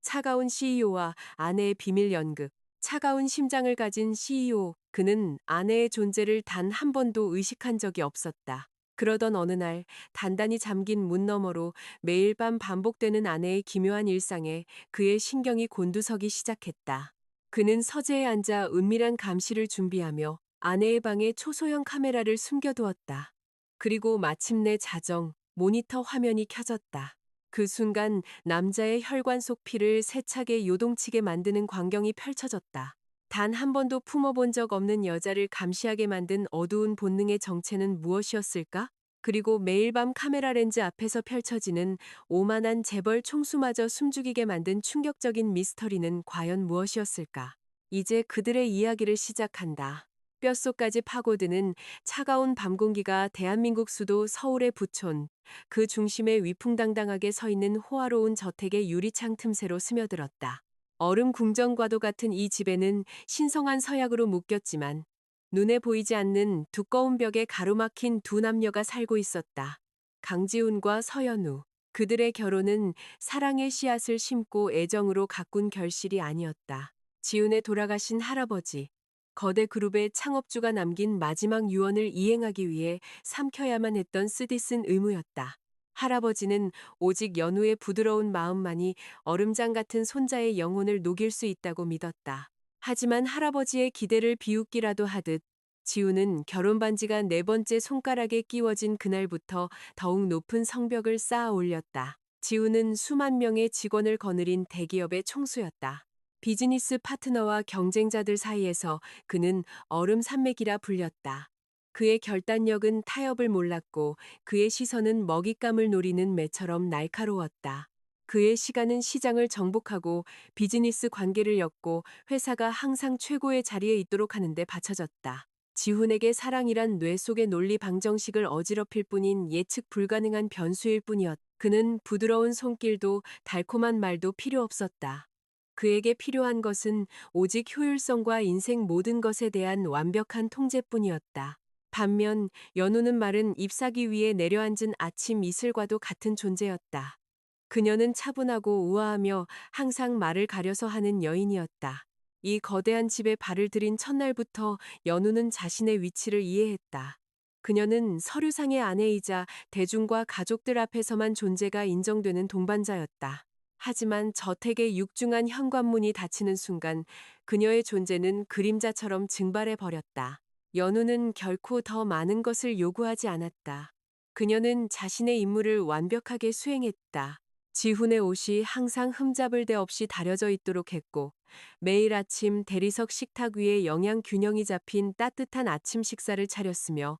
차가운 CEO와 아내의 비밀 연극. 차가운 심장을 가진 CEO. 그는 아내의 존재를 단 한 번도 의식한 적이 없었다. 그러던 어느 날 단단히 잠긴 문 너머로 매일 밤 반복되는 아내의 기묘한 일상에 그의 신경이 곤두서기 시작했다. 그는 서재에 앉아 은밀한 감시를 준비하며 아내의 방에 초소형 카메라를 숨겨두었다. 그리고 마침내 자정, 모니터 화면이 켜졌다. 그 순간 남자의 혈관 속 피를 세차게 요동치게 만드는 광경이 펼쳐졌다. 단 한 번도 품어본 적 없는 여자를 감시하게 만든 어두운 본능의 정체는 무엇이었을까? 그리고 매일 밤 카메라 렌즈 앞에서 펼쳐지는 오만한 재벌 총수마저 숨죽이게 만든 충격적인 미스터리는 과연 무엇이었을까? 이제 그들의 이야기를 시작한다. 뼛속까지 파고드는 차가운 밤 공기가 대한민국 수도 서울의 부촌, 그 중심에 위풍당당하게 서 있는 호화로운 저택의 유리창 틈새로 스며들었다. 얼음 궁전과도 같은 이 집에는 신성한 서약으로 묶였지만 눈에 보이지 않는 두꺼운 벽에 가로막힌 두 남녀가 살고 있었다. 강지훈과 서연우. 그들의 결혼은 사랑의 씨앗을 심고 애정으로 가꾼 결실이 아니었다. 지훈의 돌아가신 할아버지. 거대 그룹의 창업주가 남긴 마지막 유언을 이행하기 위해 삼켜야만 했던 쓰디쓴 의무였다. 할아버지는 오직 연우의 부드러운 마음만이 얼음장 같은 손자의 영혼을 녹일 수 있다고 믿었다. 하지만 할아버지의 기대를 비웃기라도 하듯 지우는 결혼 반지가 네 번째 손가락에 끼워진 그날부터 더욱 높은 성벽을 쌓아 올렸다. 지우는 수만 명의 직원을 거느린 대기업의 총수였다. 비즈니스 파트너와 경쟁자들 사이에서 그는 얼음 산맥이라 불렸다. 그의 결단력은 타협을 몰랐고 그의 시선은 먹잇감을 노리는 매처럼 날카로웠다. 그의 시간은 시장을 정복하고 비즈니스 관계를 엮고 회사가 항상 최고의 자리에 있도록 하는 데 바쳐졌다. 지훈에게 사랑이란 뇌 속의 논리 방정식을 어지럽힐 뿐인 예측 불가능한 변수일 뿐이었다. 그는 부드러운 손길도 달콤한 말도 필요 없었다. 그에게 필요한 것은 오직 효율성과 인생 모든 것에 대한 완벽한 통제뿐이었다. 반면 연우는 마른 잎사귀 위에 내려앉은 아침 이슬과도 같은 존재였다. 그녀는 차분하고 우아하며 항상 말을 가려서 하는 여인이었다. 이 거대한 집에 발을 들인 첫날부터 연우는 자신의 위치를 이해했다. 그녀는 서류상의 아내이자 대중과 가족들 앞에서만 존재가 인정되는 동반자였다. 하지만 저택의 육중한 현관문이 닫히는 순간 그녀의 존재는 그림자처럼 증발해 버렸다. 연우는 결코 더 많은 것을 요구하지 않았다. 그녀는 자신의 임무를 완벽하게 수행했다. 지훈의 옷이 항상 흠잡을 데 없이 다려져 있도록 했고 매일 아침 대리석 식탁 위에 영양 균형이 잡힌 따뜻한 아침 식사를 차렸으며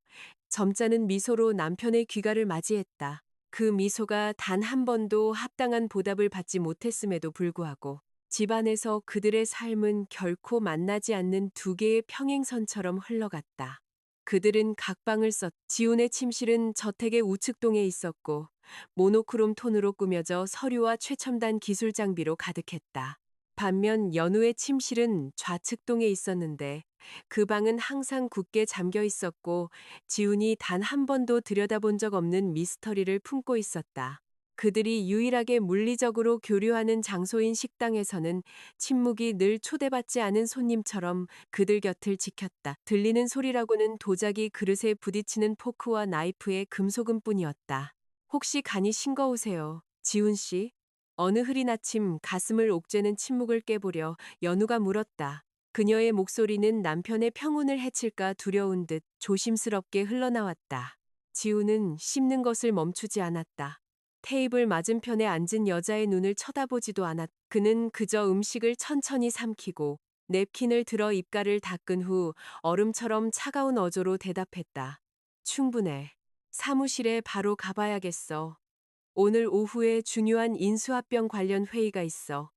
점잖은 미소로 남편의 귀가를 맞이했다. 그 미소가 단 한 번도 합당한 보답을 받지 못했음에도 불구하고 집안에서 그들의 삶은 결코 만나지 않는 두 개의 평행선처럼 흘러갔다. 그들은 각방을 지훈의 침실은 저택의 우측동에 있었고 모노크롬 톤으로 꾸며져 서류와 최첨단 기술 장비로 가득했다. 반면 연우의 침실은 좌측동에 있었는데 그 방은 항상 굳게 잠겨 있었고 지훈이 단 한 번도 들여다본 적 없는 미스터리를 품고 있었다. 그들이 유일하게 물리적으로 교류하는 장소인 식당에서는 침묵이 늘 초대받지 않은 손님처럼 그들 곁을 지켰다. 들리는 소리라고는 도자기 그릇에 부딪히는 포크와 나이프의 금속음뿐이었다. 혹시 간이 싱거우세요, 지훈 씨? 어느 흐린 아침 가슴을 옥죄는 침묵을 깨보려 연우가 물었다. 그녀의 목소리는 남편의 평온을 해칠까 두려운 듯 조심스럽게 흘러나왔다. 지우는 씹는 것을 멈추지 않았다. 테이블 맞은편에 앉은 여자의 눈을 쳐다보지도 않았다. 그는 그저 음식을 천천히 삼키고 냅킨을 들어 입가를 닦은 후 얼음처럼 차가운 어조로 대답했다. 충분해. 사무실에 바로 가봐야겠어. 오늘 오후에 중요한 인수합병 관련 회의가 있어.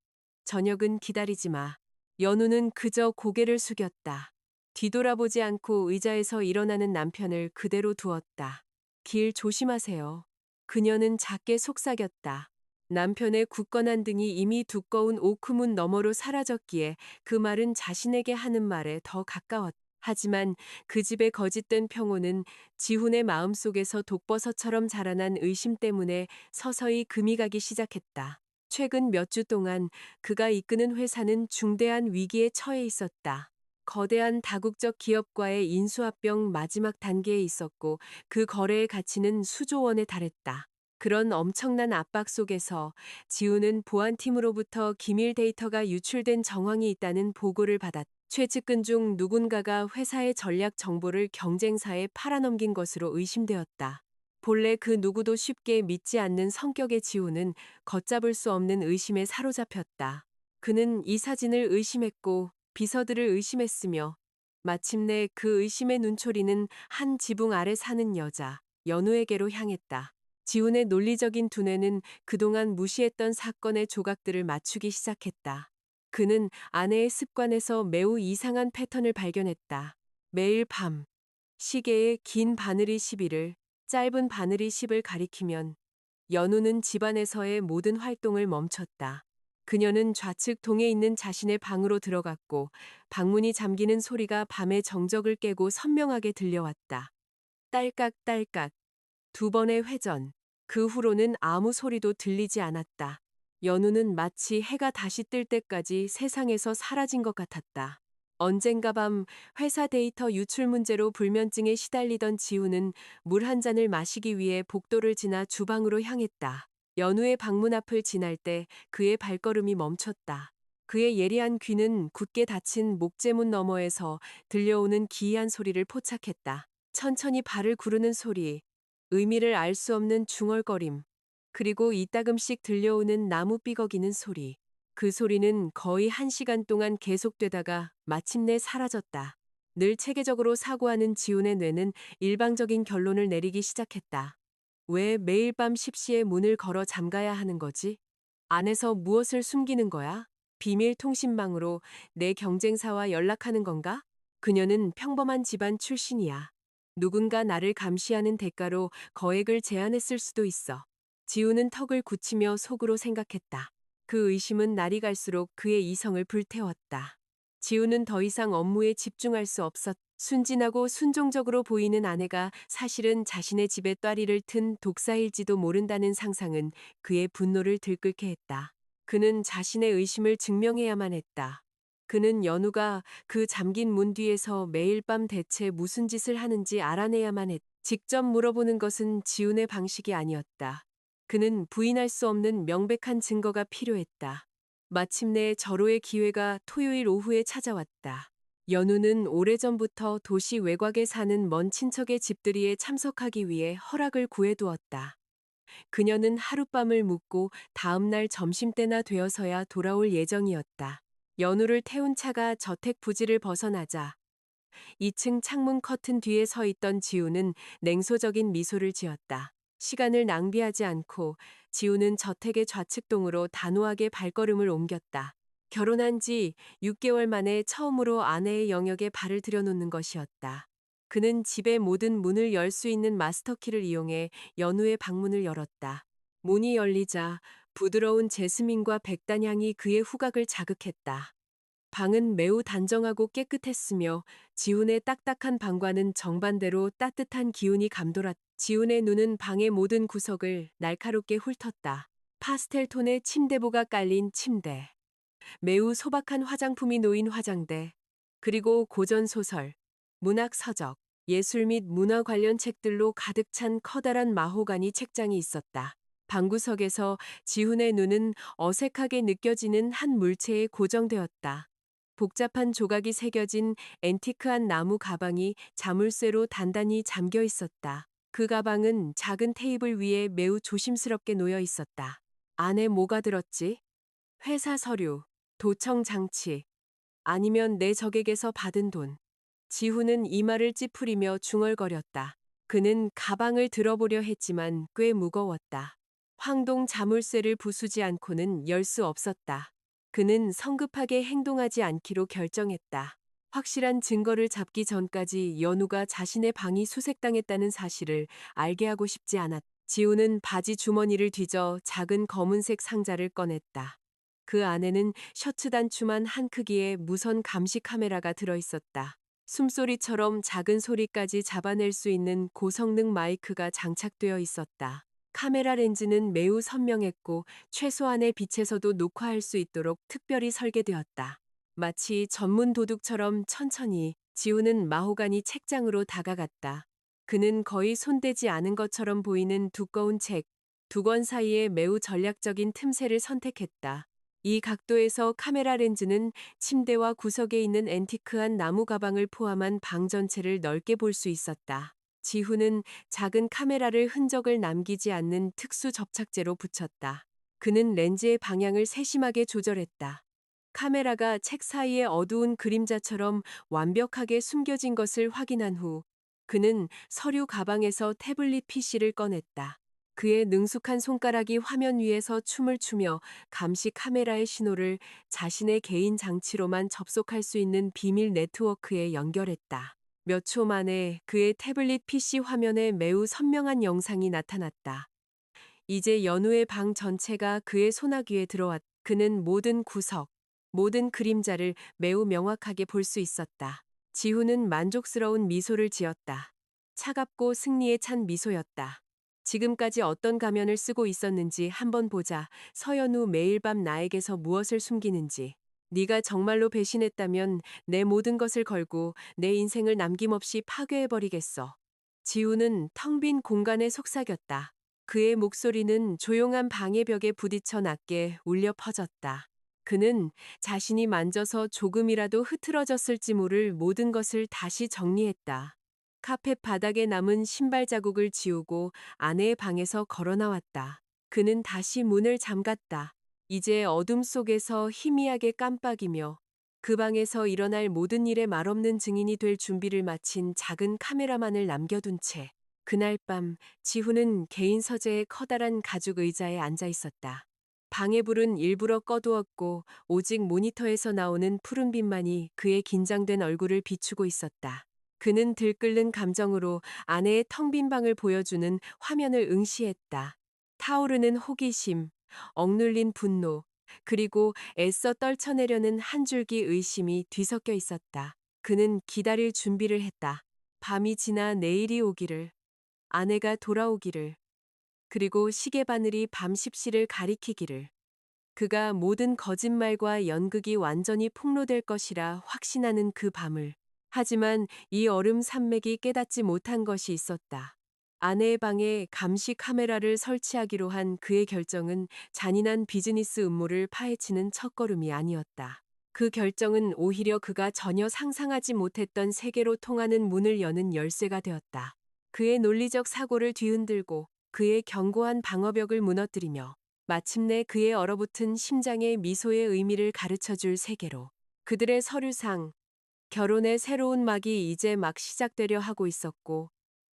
저녁은 기다리지 마. 연우는 그저 고개를 숙였다. 뒤돌아보지 않고 의자에서 일어나는 남편을 그대로 두었다. 길 조심하세요. 그녀는 작게 속삭였다. 남편의 굳건한 등이 이미 두꺼운 오크문 너머로 사라졌기에 그 말은 자신에게 하는 말에 더 가까웠다. 하지만 그 집의 거짓된 평온은 지훈의 마음속에서 독버섯처럼 자라난 의심 때문에 서서히 금이 가기 시작했다. 최근 몇 주 동안 그가 이끄는 회사는 중대한 위기에 처해 있었다. 거대한 다국적 기업과의 인수합병 마지막 단계에 있었고 그 거래의 가치는 수조 원에 달했다. 그런 엄청난 압박 속에서 지우는 보안팀으로부터 기밀 데이터가 유출된 정황이 있다는 보고를 받았다. 최측근 중 누군가가 회사의 전략 정보를 경쟁사에 팔아넘긴 것으로 의심되었다. 본래 그 누구도 쉽게 믿지 않는 성격의 지우는 걷잡을 수 없는 의심에 사로잡혔다. 그는 이 사진을 의심했고 비서들을 의심했으며 마침내 그 의심의 눈초리는 한 지붕 아래 사는 여자, 연우에게로 향했다. 지훈의 논리적인 두뇌는 그동안 무시했던 사건의 조각들을 맞추기 시작했다. 그는 아내의 습관에서 매우 이상한 패턴을 발견했다. 매일 밤, 시계의 긴 바늘이 11을, 짧은 바늘이 10을 가리키면 연우는 집안에서의 모든 활동을 멈췄다. 그녀는 좌측 동에 있는 자신의 방으로 들어갔고 방문이 잠기는 소리가 밤의 정적을 깨고 선명하게 들려왔다. 딸깍딸깍 두 번의 회전. 그 후로는 아무 소리도 들리지 않았다. 연우는 마치 해가 다시 뜰 때까지 세상에서 사라진 것 같았다. 언젠가 밤 회사 데이터 유출 문제로 불면증에 시달리던 지우는 물 한 잔을 마시기 위해 복도를 지나 주방으로 향했다. 연우의 방문 앞을 지날 때 그의 발걸음이 멈췄다. 그의 예리한 귀는 굳게 닫힌 목재문 너머에서 들려오는 기이한 소리를 포착했다. 천천히 발을 구르는 소리, 의미를 알 수 없는 중얼거림, 그리고 이따금씩 들려오는 나무 삐걱이는 소리. 그 소리는 거의 1시간 동안 계속되다가 마침내 사라졌다. 늘 체계적으로 사고하는 지훈의 뇌는 일방적인 결론을 내리기 시작했다. 왜 매일 밤 10시에 문을 걸어 잠가야 하는 거지? 안에서 무엇을 숨기는 거야? 비밀 통신망으로 내 경쟁사와 연락하는 건가? 그녀는 평범한 집안 출신이야. 누군가 나를 감시하는 대가로 거액을 제안했을 수도 있어. 지우는 턱을 굳히며 속으로 생각했다. 그 의심은 날이 갈수록 그의 이성을 불태웠다. 지우는 더 이상 업무에 집중할 수 없었. 순진하고 순종적으로 보이는 아내가 사실은 자신의 집에 따리를 튼 독사일지도 모른다는 상상은 그의 분노를 들끓게 했다. 그는 자신의 의심을 증명해야만 했다. 그는 연우가 그 잠긴 문 뒤에서 매일 밤 대체 무슨 짓을 하는지 알아내야만 했다. 직접 물어보는 것은 지훈의 방식이 아니었다. 그는 부인할 수 없는 명백한 증거가 필요했다. 마침내 절호의 기회가 토요일 오후에 찾아왔다. 연우는 오래전부터 도시 외곽에 사는 먼 친척의 집들이에 참석하기 위해 허락을 구해두었다. 그녀는 하룻밤을 묵고 다음날 점심때나 되어서야 돌아올 예정이었다. 연우를 태운 차가 저택 부지를 벗어나자 2층 창문 커튼 뒤에 서 있던 지우는 냉소적인 미소를 지었다. 시간을 낭비하지 않고 지우는 저택의 좌측동으로 단호하게 발걸음을 옮겼다. 결혼한 지 6개월 만에 처음으로 아내의 영역에 발을 들여놓는 것이었다. 그는 집의 모든 문을 열 수 있는 마스터키를 이용해 연우의 방문을 열었다. 문이 열리자 부드러운 제스민과 백단향이 그의 후각을 자극했다. 방은 매우 단정하고 깨끗했으며 지훈의 딱딱한 방과는 정반대로 따뜻한 기운이 감돌았다. 지훈의 눈은 방의 모든 구석을 날카롭게 훑었다. 파스텔 톤의 침대보가 깔린 침대, 매우 소박한 화장품이 놓인 화장대, 그리고 고전 소설, 문학 서적, 예술 및 문화 관련 책들로 가득 찬 커다란 마호가니 책장이 있었다. 방구석에서 지훈의 눈은 어색하게 느껴지는 한 물체에 고정되었다. 복잡한 조각이 새겨진 앤티크한 나무 가방이 자물쇠로 단단히 잠겨 있었다. 그 가방은 작은 테이블 위에 매우 조심스럽게 놓여 있었다. 안에 뭐가 들었지? 회사 서류, 도청 장치, 아니면 내 적에게서 받은 돈. 지훈은 이마를 찌푸리며 중얼거렸다. 그는 가방을 들어보려 했지만 꽤 무거웠다. 황동 자물쇠를 부수지 않고는 열 수 없었다. 그는 성급하게 행동하지 않기로 결정했다. 확실한 증거를 잡기 전까지 연우가 자신의 방이 수색당했다는 사실을 알게 하고 싶지 않았다. 지우는 바지 주머니를 뒤져 작은 검은색 상자를 꺼냈다. 그 안에는 셔츠 단추만 한 크기의 무선 감시 카메라가 들어있었다. 숨소리처럼 작은 소리까지 잡아낼 수 있는 고성능 마이크가 장착되어 있었다. 카메라 렌즈는 매우 선명했고 최소한의 빛에서도 녹화할 수 있도록 특별히 설계되었다. 마치 전문 도둑처럼 천천히 지우는 마호가니 책장으로 다가갔다. 그는 거의 손대지 않은 것처럼 보이는 두꺼운 책 두 권 사이에 매우 전략적인 틈새를 선택했다. 이 각도에서 카메라 렌즈는 침대와 구석에 있는 앤티크한 나무 가방을 포함한 방 전체를 넓게 볼 수 있었다. 지훈은 작은 카메라를 흔적을 남기지 않는 특수 접착제로 붙였다. 그는 렌즈의 방향을 세심하게 조절했다. 카메라가 책 사이의 어두운 그림자처럼 완벽하게 숨겨진 것을 확인한 후 그는 서류 가방에서 태블릿 PC를 꺼냈다. 그의 능숙한 손가락이 화면 위에서 춤을 추며 감시 카메라의 신호를 자신의 개인 장치로만 접속할 수 있는 비밀 네트워크에 연결했다. 몇 초 만에 그의 태블릿 PC 화면에 매우 선명한 영상이 나타났다. 이제 연우의 방 전체가 그의 소나귀에 들어왔. 그는 모든 구석, 모든 그림자를 매우 명확하게 볼 수 있었다. 지훈은 만족스러운 미소를 지었다. 차갑고 승리에 찬 미소였다. 지금까지 어떤 가면을 쓰고 있었는지 한번 보자. 서연우 매일 밤 나에게서 무엇을 숨기는지. 네가 정말로 배신했다면 내 모든 것을 걸고 내 인생을 남김없이 파괴해버리겠어. 지훈은 텅 빈 공간에 속삭였다. 그의 목소리는 조용한 방의 벽에 부딪혀 낮게 울려 퍼졌다. 그는 자신이 만져서 조금이라도 흐트러졌을지 모를 모든 것을 다시 정리했다. 카펫 바닥에 남은 신발 자국을 지우고 아내의 방에서 걸어 나왔다. 그는 다시 문을 잠갔다. 이제 어둠 속에서 희미하게 깜빡이며 그 방에서 일어날 모든 일에 말없는 증인이 될 준비를 마친 작은 카메라만을 남겨둔 채 그날 밤 지훈은 개인 서재의 커다란 가죽 의자에 앉아 있었다. 방의 불은 일부러 꺼두었고 오직 모니터에서 나오는 푸른빛만이 그의 긴장된 얼굴을 비추고 있었다. 그는 들끓는 감정으로 아내의 텅 빈 방을 보여주는 화면을 응시했다. 타오르는 호기심, 억눌린 분노, 그리고 애써 떨쳐내려는 한 줄기 의심이 뒤섞여 있었다. 그는 기다릴 준비를 했다. 밤이 지나 내일이 오기를, 아내가 돌아오기를, 그리고 시계 바늘이 밤 십시를 가리키기를. 그가 모든 거짓말과 연극이 완전히 폭로될 것이라 확신하는 그 밤을. 하지만 이 얼음 산맥이 깨닫지 못한 것이 있었다. 아내의 방에 감시 카메라를 설치하기로 한 그의 결정은 잔인한 비즈니스 음모를 파헤치는 첫걸음이 아니었다. 그 결정은 오히려 그가 전혀 상상하지 못했던 세계로 통하는 문을 여는 열쇠가 되었다. 그의 논리적 사고를 뒤흔들고 그의 견고한 방어벽을 무너뜨리며 마침내 그의 얼어붙은 심장의 미소의 의미를 가르쳐줄 세계로. 그들의 서류상 결혼의 새로운 막이 이제 막 시작되려 하고 있었고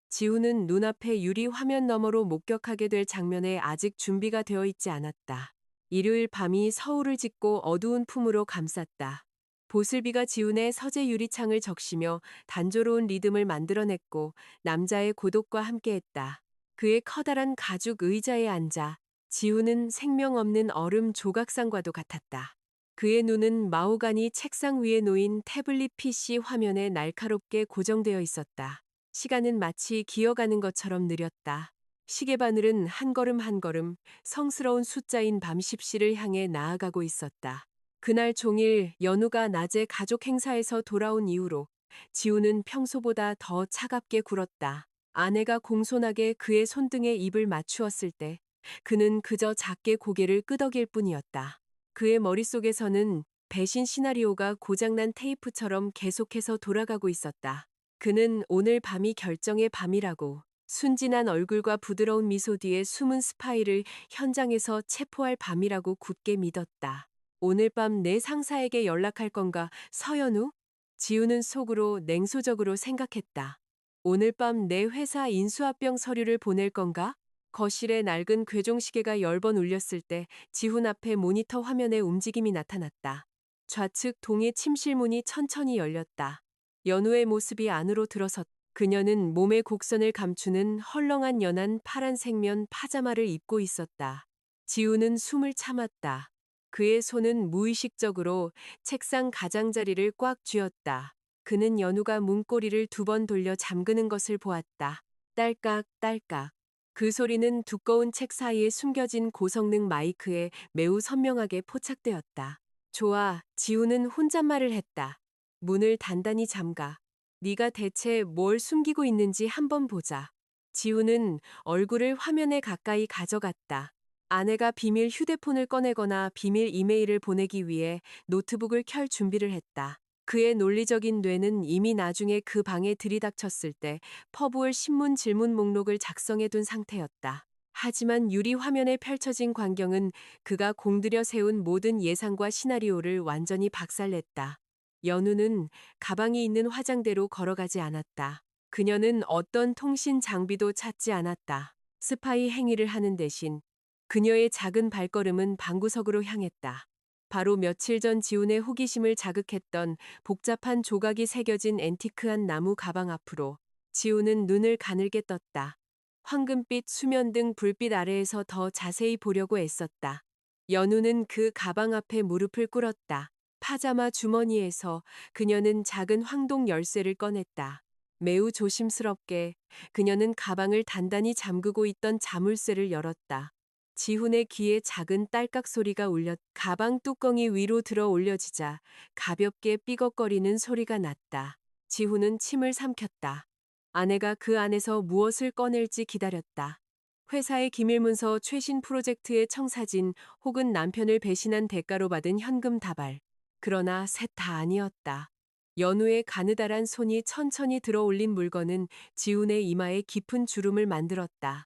지훈은 눈앞의 유리 화면 너머로 목격하게 될 장면에 아직 준비가 되어 있지 않았다. 일요일 밤이 서울을 짙고 어두운 품으로 감쌌다. 보슬비가 지훈의 서재 유리창을 적시며 단조로운 리듬을 만들어냈고 남자의 고독과 함께했다. 그의 커다란 가죽 의자에 앉아 지훈은 생명 없는 얼음 조각상과도 같았다. 그의 눈은 마호가니 책상 위에 놓인 태블릿 PC 화면에 날카롭게 고정되어 있었다. 시간은 마치 기어가는 것처럼 느렸다. 시계바늘은 한 걸음 한 걸음 성스러운 숫자인 밤 십시를 향해 나아가고 있었다. 그날 종일 연우가 낮에 가족 행사에서 돌아온 이후로 지우는 평소보다 더 차갑게 굴었다. 아내가 공손하게 그의 손등에 입을 맞추었을 때 그는 그저 작게 고개를 끄덕일 뿐이었다. 그의 머릿속에서는 배신 시나리오가 고장난 테이프처럼 계속해서 돌아가고 있었다. 그는 오늘 밤이 결정의 밤이라고 순진한 얼굴과 부드러운 미소 뒤에 숨은 스파이를 현장에서 체포할 밤이라고 굳게 믿었다. 오늘 밤 내 상사에게 연락할 건가, 서연우? 지우는 속으로 냉소적으로 생각했다. 오늘 밤 내 회사 인수합병 서류를 보낼 건가? 거실에 낡은 궤종시계가 10번 울렸을 때 지훈 앞에 모니터 화면에 움직임이 나타났다. 좌측 동의 침실문이 천천히 열렸다. 연우의 모습이 안으로 들어섰다. 그녀는 몸의 곡선을 감추는 헐렁한 연한 파란색 면 파자마를 입고 있었다. 지우는 숨을 참았다. 그의 손은 무의식적으로 책상 가장자리를 꽉 쥐었다. 그는 연우가 문고리를 2번 돌려 잠그는 것을 보았다. 딸깍 딸깍. 그 소리는 두꺼운 책 사이에 숨겨진 고성능 마이크에 매우 선명하게 포착되었다. 좋아, 지우는 혼잣말을 했다. 문을 단단히 잠가. 네가 대체 뭘 숨기고 있는지 한번 보자. 지우는 얼굴을 화면에 가까이 가져갔다. 아내가 비밀 휴대폰을 꺼내거나 비밀 이메일을 보내기 위해 노트북을 켤 준비를 했다. 그의 논리적인 뇌는 이미 나중에 그 방에 들이닥쳤을 때 퍼부을 신문 질문 목록을 작성해둔 상태였다. 하지만 유리 화면에 펼쳐진 광경은 그가 공들여 세운 모든 예상과 시나리오를 완전히 박살냈다. 연우는 가방이 있는 화장대로 걸어가지 않았다. 그녀는 어떤 통신 장비도 찾지 않았다. 스파이 행위를 하는 대신 그녀의 작은 발걸음은 방구석으로 향했다. 바로 며칠 전 지훈의 호기심을 자극했던 복잡한 조각이 새겨진 앤티크한 나무 가방 앞으로 지훈은 눈을 가늘게 떴다. 황금빛 수면 등 불빛 아래에서 더 자세히 보려고 애썼다. 연우는 그 가방 앞에 무릎을 꿇었다. 파자마 주머니에서 그녀는 작은 황동 열쇠를 꺼냈다. 매우 조심스럽게 그녀는 가방을 단단히 잠그고 있던 자물쇠를 열었다. 지훈의 귀에 작은 딸깍 소리가 울렸 가방 뚜껑이 위로 들어 올려지자 가볍게 삐걱거리는 소리가 났다. 지훈은 침을 삼켰다. 아내가 그 안에서 무엇을 꺼낼지 기다렸다. 회사의 기밀문서, 최신 프로젝트의 청사진 혹은 남편을 배신한 대가로 받은 현금 다발. 그러나 셋 다 아니었다. 연우의 가느다란 손이 천천히 들어 올린 물건은 지훈의 이마에 깊은 주름을 만들었다.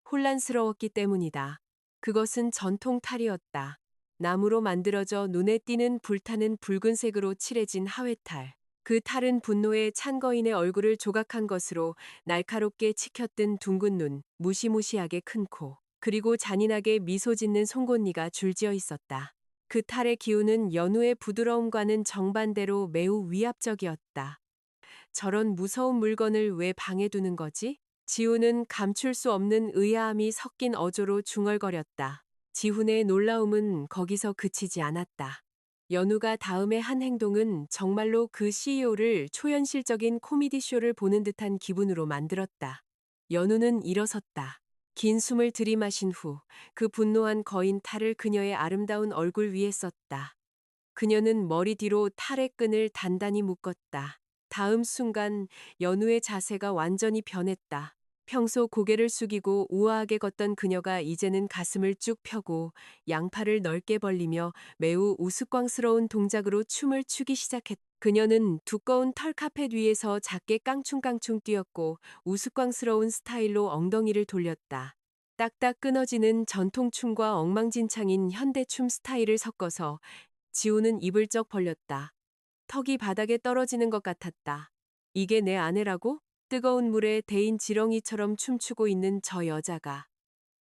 혼란스러웠기 때문이다. 그것은 전통 탈이었다. 나무로 만들어져 눈에 띄는 불타는 붉은색으로 칠해진 하회탈. 그 탈은 분노에 찬 거인의 얼굴을 조각한 것으로 날카롭게 치켜뜬 둥근 눈, 무시무시하게 큰 코, 그리고 잔인하게 미소 짓는 송곳니가 줄지어 있었다. 그 탈의 기운은 연우의 부드러움과는 정반대로 매우 위압적이었다. 저런 무서운 물건을 왜 방에 두는 거지? 지훈은 감출 수 없는 의아함이 섞인 어조로 중얼거렸다. 지훈의 놀라움은 거기서 그치지 않았다. 연우가 다음에 한 행동은 정말로 그 CEO를 초현실적인 코미디 쇼를 보는 듯한 기분으로 만들었다. 연우는 일어섰다. 긴 숨을 들이마신 후 그 분노한 거인 탈을 그녀의 아름다운 얼굴 위에 썼다. 그녀는 머리 뒤로 탈의 끈을 단단히 묶었다. 다음 순간 연우의 자세가 완전히 변했다. 평소 고개를 숙이고 우아하게 걷던 그녀가 이제는 가슴을 쭉 펴고 양팔을 넓게 벌리며 매우 우스꽝스러운 동작으로 춤을 추기 시작했다. 그녀는 두꺼운 털 카펫 위에서 작게 깡충깡충 뛰었고 우스꽝스러운 스타일로 엉덩이를 돌렸다. 딱딱 끊어지는 전통춤과 엉망진창인 현대춤 스타일을 섞어서 지우는 입을 쩍 벌렸다. 턱이 바닥에 떨어지는 것 같았다. 이게 내 아내라고? 뜨거운 물에 데인 지렁이처럼 춤추고 있는 저 여자가.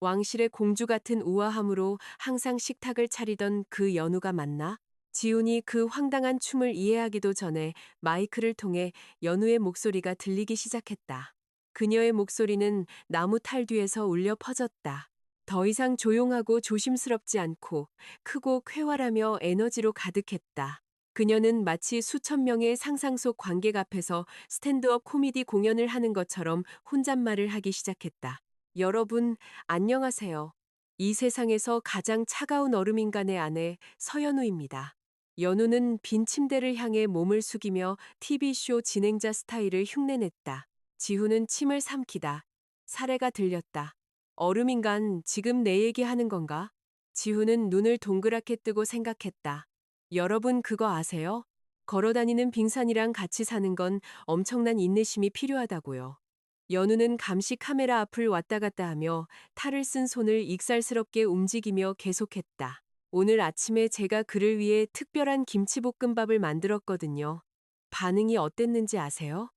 왕실의 공주 같은 우아함으로 항상 식탁을 차리던 그 연우가 맞나? 지훈이 그 황당한 춤을 이해하기도 전에 마이크를 통해 연우의 목소리가 들리기 시작했다. 그녀의 목소리는 나무 탈 뒤에서 울려 퍼졌다. 더 이상 조용하고 조심스럽지 않고 크고 쾌활하며 에너지로 가득했다. 그녀는 마치 수천 명의 상상 속 관객 앞에서 스탠드업 코미디 공연을 하는 것처럼 혼잣말을 하기 시작했다. 여러분, 안녕하세요. 이 세상에서 가장 차가운 얼음인간의 아내 서연우입니다. 연우는 빈 침대를 향해 몸을 숙이며 TV쇼 진행자 스타일을 흉내냈다. 지훈은 침을 삼키다. 사례가 들렸다. 얼음인간, 지금 내 얘기하는 건가? 지훈은 눈을 동그랗게 뜨고 생각했다. 여러분 그거 아세요? 걸어다니는 빙산이랑 같이 사는 건 엄청난 인내심이 필요하다고요. 연우는 감시 카메라 앞을 왔다 갔다 하며 탈을 쓴 손을 익살스럽게 움직이며 계속했다. 오늘 아침에 제가 그를 위해 특별한 김치볶음밥을 만들었거든요. 반응이 어땠는지 아세요?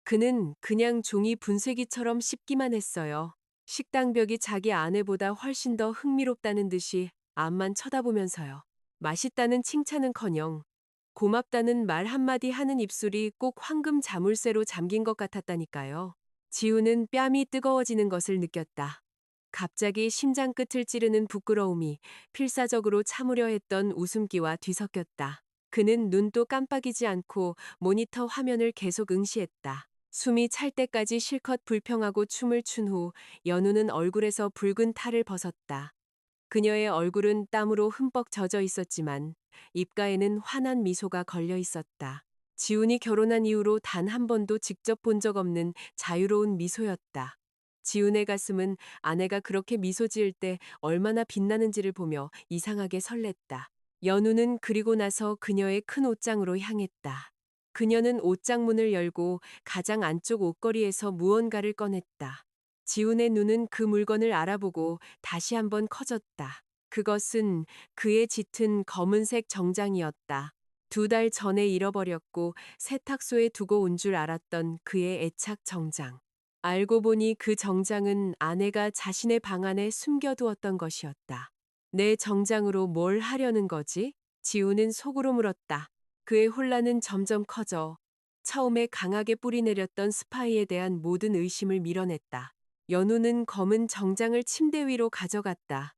그는 그냥 종이 분쇄기처럼 씹기만 했어요. 식당 벽이 자기 아내보다 훨씬 더 흥미롭다는 듯이 앞만 쳐다보면서요. 맛있다는 칭찬은커녕 고맙다는 말 한마디 하는 입술이 꼭 황금 자물쇠로 잠긴 것 같았다니까요. 지우는 뺨이 뜨거워지는 것을 느꼈다. 갑자기 심장 끝을 찌르는 부끄러움이 필사적으로 참으려 했던 웃음기와 뒤섞였다. 그는 눈도 깜빡이지 않고 모니터 화면을 계속 응시했다. 숨이 찰 때까지 실컷 불평하고 춤을 춘 후 연우는 얼굴에서 붉은 탈을 벗었다. 그녀의 얼굴은 땀으로 흠뻑 젖어 있었지만 입가에는 환한 미소가 걸려 있었다. 지훈이 결혼한 이후로 단 한 번도 직접 본 적 없는 자유로운 미소였다. 지훈의 가슴은 아내가 그렇게 미소 지을 때 얼마나 빛나는지를 보며 이상하게 설렜다. 연우는 그리고 나서 그녀의 큰 옷장으로 향했다. 그녀는 옷장 문을 열고 가장 안쪽 옷걸이에서 무언가를 꺼냈다. 지훈의 눈은 그 물건을 알아보고 다시 한번 커졌다. 그것은 그의 짙은 검은색 정장이었다. 2달 전에 잃어버렸고 세탁소에 두고 온 줄 알았던 그의 애착 정장. 알고 보니 그 정장은 아내가 자신의 방 안에 숨겨두었던 것이었다. 내 정장으로 뭘 하려는 거지? 지우는 속으로 물었다. 그의 혼란은 점점 커져 처음에 강하게 뿌리내렸던 스파이에 대한 모든 의심을 밀어냈다. 연우는 검은 정장을 침대 위로 가져갔다.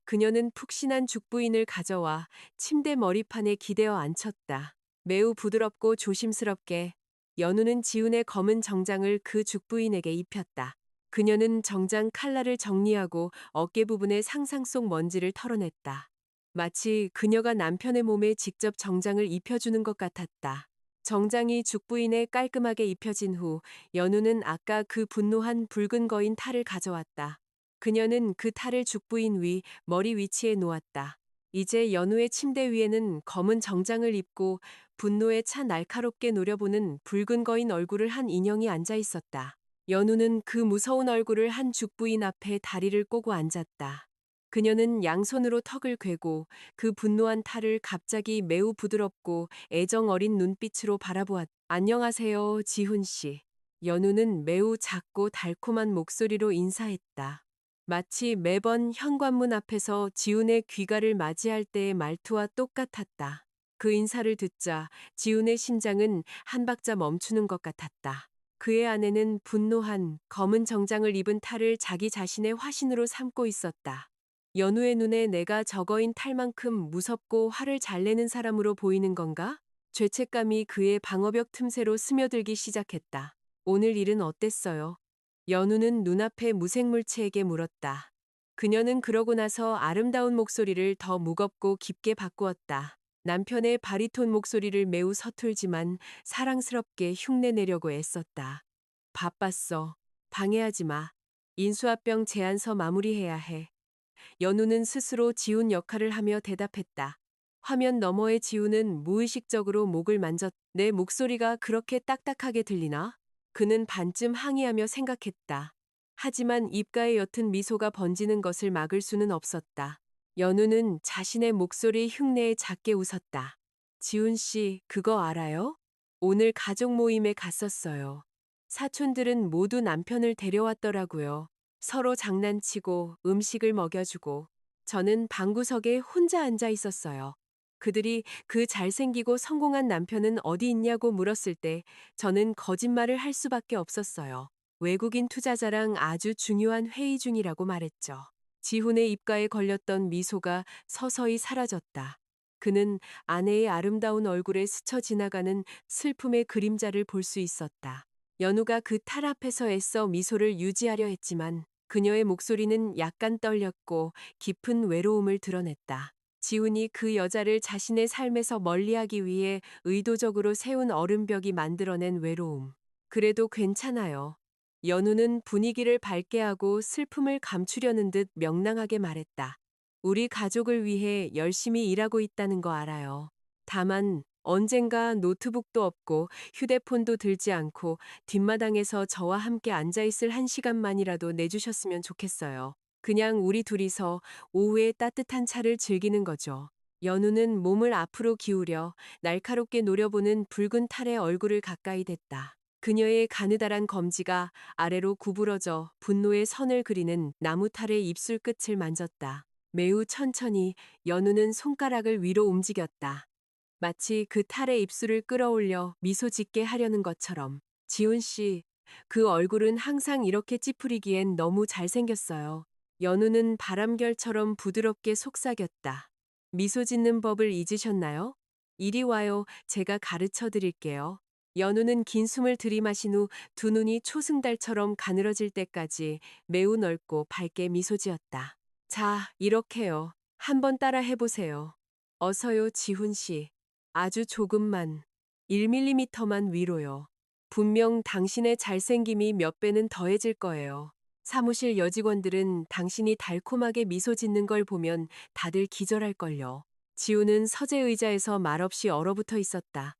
그녀는 푹신한 죽부인을 가져와 침대 머리판에 기대어 앉혔다. 매우 부드럽고 조심스럽게 연우는 지훈의 검은 정장을 그 죽부인에게 입혔다. 그녀는 정장 칼날을 정리하고 어깨 부분의 상상 속 먼지를 털어냈다. 마치 그녀가 남편의 몸에 직접 정장을 입혀주는 것 같았다. 정장이 죽부인에 깔끔하게 입혀진 후 연우는 아까 그 분노한 붉은 거인 탈을 가져왔다. 그녀는 그 탈을 죽부인 위 머리 위치에 놓았다. 이제 연우의 침대 위에는 검은 정장을 입고 분노에 차 날카롭게 노려보는 붉은 거인 얼굴을 한 인형이 앉아 있었다. 연우는 그 무서운 얼굴을 한 죽부인 앞에 다리를 꼬고 앉았다. 그녀는 양손으로 턱을 괴고 그 분노한 탈을 갑자기 매우 부드럽고 애정 어린 눈빛으로 바라보았다. 안녕하세요, 지훈 씨. 연우는 매우 작고 달콤한 목소리로 인사했다. 마치 매번 현관문 앞에서 지훈의 귀가를 맞이할 때의 말투와 똑같았다. 그 인사를 듣자 지훈의 심장은 한 박자 멈추는 것 같았다. 그의 아내는 분노한 검은 정장을 입은 탈을 자기 자신의 화신으로 삼고 있었다. 연우의 눈에 내가 저거인 탈만큼 무섭고 화를 잘 내는 사람으로 보이는 건가? 죄책감이 그의 방어벽 틈새로 스며들기 시작했다. 오늘 일은 어땠어요? 연우는 눈앞의 무생물체에게 물었다. 그녀는 그러고 나서 아름다운 목소리를 더 무겁고 깊게 바꾸었다. 남편의 바리톤 목소리를 매우 서툴지만 사랑스럽게 흉내내려고 애썼다. 바빴어. 방해하지 마. 인수합병 제안서 마무리해야 해. 연우는 스스로 지훈 역할을 하며 대답했다. 화면 너머의 지훈은 무의식적으로 목을 만졌. 내 목소리가 그렇게 딱딱하게 들리나? 그는 반쯤 항의하며 생각했다. 하지만 입가에 옅은 미소가 번지는 것을 막을 수는 없었다. 연우는 자신의 목소리 흉내에 작게 웃었다. 지훈 씨, 그거 알아요? 오늘 가족 모임에 갔었어요. 사촌들은 모두 남편을 데려왔더라고요. 서로 장난치고 음식을 먹여주고 저는 방구석에 혼자 앉아 있었어요. 그들이 그 잘생기고 성공한 남편은 어디 있냐고 물었을 때 저는 거짓말을 할 수밖에 없었어요. 외국인 투자자랑 아주 중요한 회의 중이라고 말했죠. 지훈의 입가에 걸렸던 미소가 서서히 사라졌다. 그는 아내의 아름다운 얼굴에 스쳐 지나가는 슬픔의 그림자를 볼 수 있었다. 연우가 그 탈 앞에서 애써 미소를 유지하려 했지만 그녀의 목소리는 약간 떨렸고 깊은 외로움을 드러냈다. 지훈이 그 여자를 자신의 삶에서 멀리하기 위해 의도적으로 세운 얼음벽이 만들어낸 외로움. 그래도 괜찮아요. 연우는 분위기를 밝게 하고 슬픔을 감추려는 듯 명랑하게 말했다. 우리 가족을 위해 열심히 일하고 있다는 거 알아요. 다만 언젠가 노트북도 없고 휴대폰도 들지 않고 뒷마당에서 저와 함께 앉아있을 1시간만이라도 내주셨으면 좋겠어요. 그냥 우리 둘이서 오후에 따뜻한 차를 즐기는 거죠. 연우는 몸을 앞으로 기울여 날카롭게 노려보는 붉은 탈의 얼굴을 가까이 댔다. 그녀의 가느다란 검지가 아래로 구부러져 분노의 선을 그리는 나무 탈의 입술 끝을 만졌다. 매우 천천히 연우는 손가락을 위로 움직였다. 마치 그 탈의 입술을 끌어올려 미소 짓게 하려는 것처럼. 지훈 씨, 그 얼굴은 항상 이렇게 찌푸리기엔 너무 잘생겼어요. 연우는 바람결처럼 부드럽게 속삭였다. 미소 짓는 법을 잊으셨나요? 이리 와요. 제가 가르쳐 드릴게요. 연우는 긴 숨을 들이마신 후 두 눈이 초승달처럼 가늘어질 때까지 매우 넓고 밝게 미소 지었다. 자, 이렇게요. 한번 따라 해보세요. 어서요, 지훈 씨. 아주 조금만. 1mm만 위로요. 분명 당신의 잘생김이 몇 배는 더해질 거예요. 사무실 여직원들은 당신이 달콤하게 미소 짓는 걸 보면 다들 기절할걸요. 지우는 서재 의자에서 말없이 얼어붙어 있었다.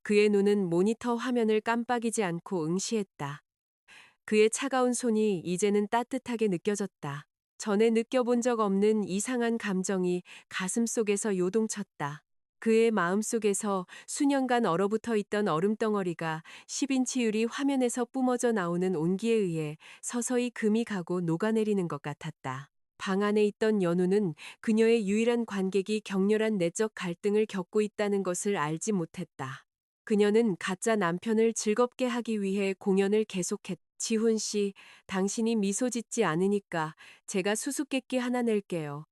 그의 눈은 모니터 화면을 깜빡이지 않고 응시했다. 그의 차가운 손이 이제는 따뜻하게 느껴졌다. 전에 느껴본 적 없는 이상한 감정이 가슴 속에서 요동쳤다. 그의 마음속에서 수년간 얼어붙어 있던 얼음덩어리가 10인치 유리 화면에서 뿜어져 나오는 온기에 의해 서서히 금이 가고 녹아내리는 것 같았다. 방 안에 있던 연우는 그녀의 유일한 관객이 격렬한 내적 갈등을 겪고 있다는 것을 알지 못했다. 그녀는 가짜 남편을 즐겁게 하기 위해 공연을 계속했다. 지훈 씨, 당신이 미소 짓지 않으니까 제가 수수께끼 하나 낼게요.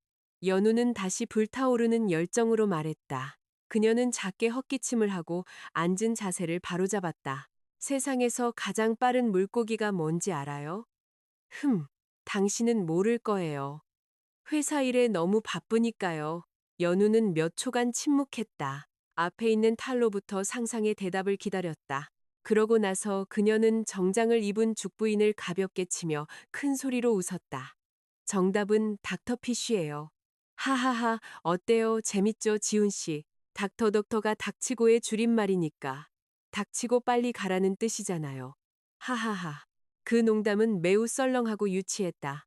연우는 다시 불타오르는 열정으로 말했다. 그녀는 작게 헛기침을 하고 앉은 자세를 바로잡았다. 세상에서 가장 빠른 물고기가 뭔지 알아요? 당신은 모를 거예요. 회사 일에 너무 바쁘니까요. 연우는 몇 초간 침묵했다. 앞에 있는 탈로부터 상상의 대답을 기다렸다. 그러고 나서 그녀는 정장을 입은 죽부인을 가볍게 치며 큰 소리로 웃었다. 정답은 닥터피쉬예요. 하하하, 어때요? 재밌죠, 지훈 씨? 닥터가 닥치고의 줄임말이니까. 닥치고 빨리 가라는 뜻이잖아요. 하하하. 그 농담은 매우 썰렁하고 유치했다.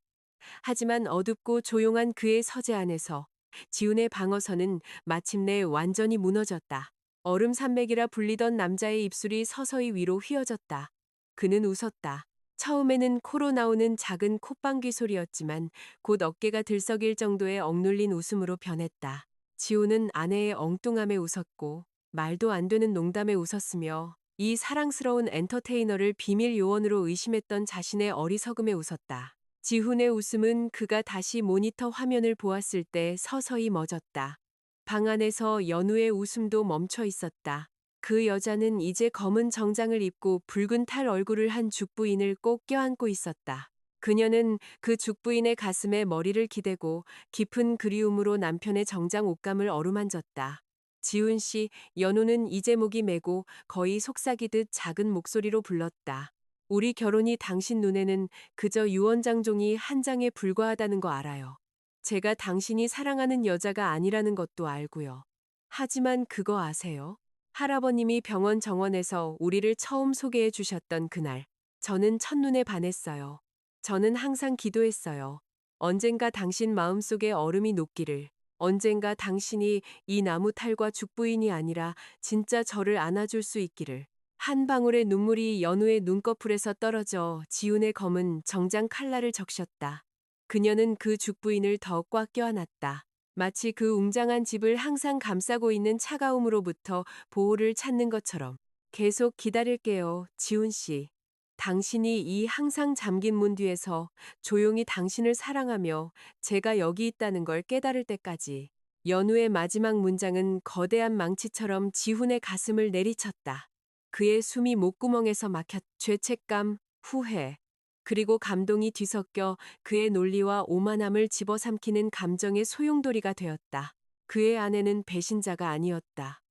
하지만 어둡고 조용한 그의 서재 안에서 지훈의 방어선은 마침내 완전히 무너졌다. 얼음 산맥이라 불리던 남자의 입술이 서서히 위로 휘어졌다. 그는 웃었다. 처음에는 코로 나오는 작은 콧방귀 소리였지만 곧 어깨가 들썩일 정도의 억눌린 웃음으로 변했다. 지훈은 아내의 엉뚱함에 웃었고 말도 안 되는 농담에 웃었으며 이 사랑스러운 엔터테이너를 비밀 요원으로 의심했던 자신의 어리석음에 웃었다. 지훈의 웃음은 그가 다시 모니터 화면을 보았을 때 서서히 멎었다. 방 안에서 연우의 웃음도 멈춰 있었다. 그 여자는 이제 검은 정장을 입고 붉은 탈 얼굴을 한 죽부인을 꼭 껴안고 있었다. 그녀는 그 죽부인의 가슴에 머리를 기대고 깊은 그리움으로 남편의 정장 옷감을 어루만졌다. 지훈 씨, 연우는 이제 목이 메고 거의 속삭이듯 작은 목소리로 불렀다. 우리 결혼이 당신 눈에는 그저 유언장종이 한 장에 불과하다는 거 알아요. 제가 당신이 사랑하는 여자가 아니라는 것도 알고요. 하지만 그거 아세요? 할아버님이 병원 정원에서 우리를 처음 소개해 주셨던 그날, 저는 첫눈에 반했어요. 저는 항상 기도했어요. 언젠가 당신 마음속에 얼음이 녹기를, 언젠가 당신이 이 나무 탈과 죽부인이 아니라 진짜 저를 안아줄 수 있기를. 한 방울의 눈물이 연우의 눈꺼풀에서 떨어져 지훈의 검은 정장 칼날을 적셨다. 그녀는 그 죽부인을 더 꽉 껴안았다. 마치 그 웅장한 집을 항상 감싸고 있는 차가움으로부터 보호를 찾는 것처럼. 계속 기다릴게요, 지훈 씨. 당신이 이 항상 잠긴 문 뒤에서 조용히 당신을 사랑하며 제가 여기 있다는 걸 깨달을 때까지. 연우의 마지막 문장은 거대한 망치처럼 지훈의 가슴을 내리쳤다. 그의 숨이 목구멍에서 막혔. 죄책감, 후회, 그리고 감동이 뒤섞여 그의 논리와 오만함을 집어삼키는 감정의 소용돌이가 되었다. 그의 아내는 배신자가 아니었다.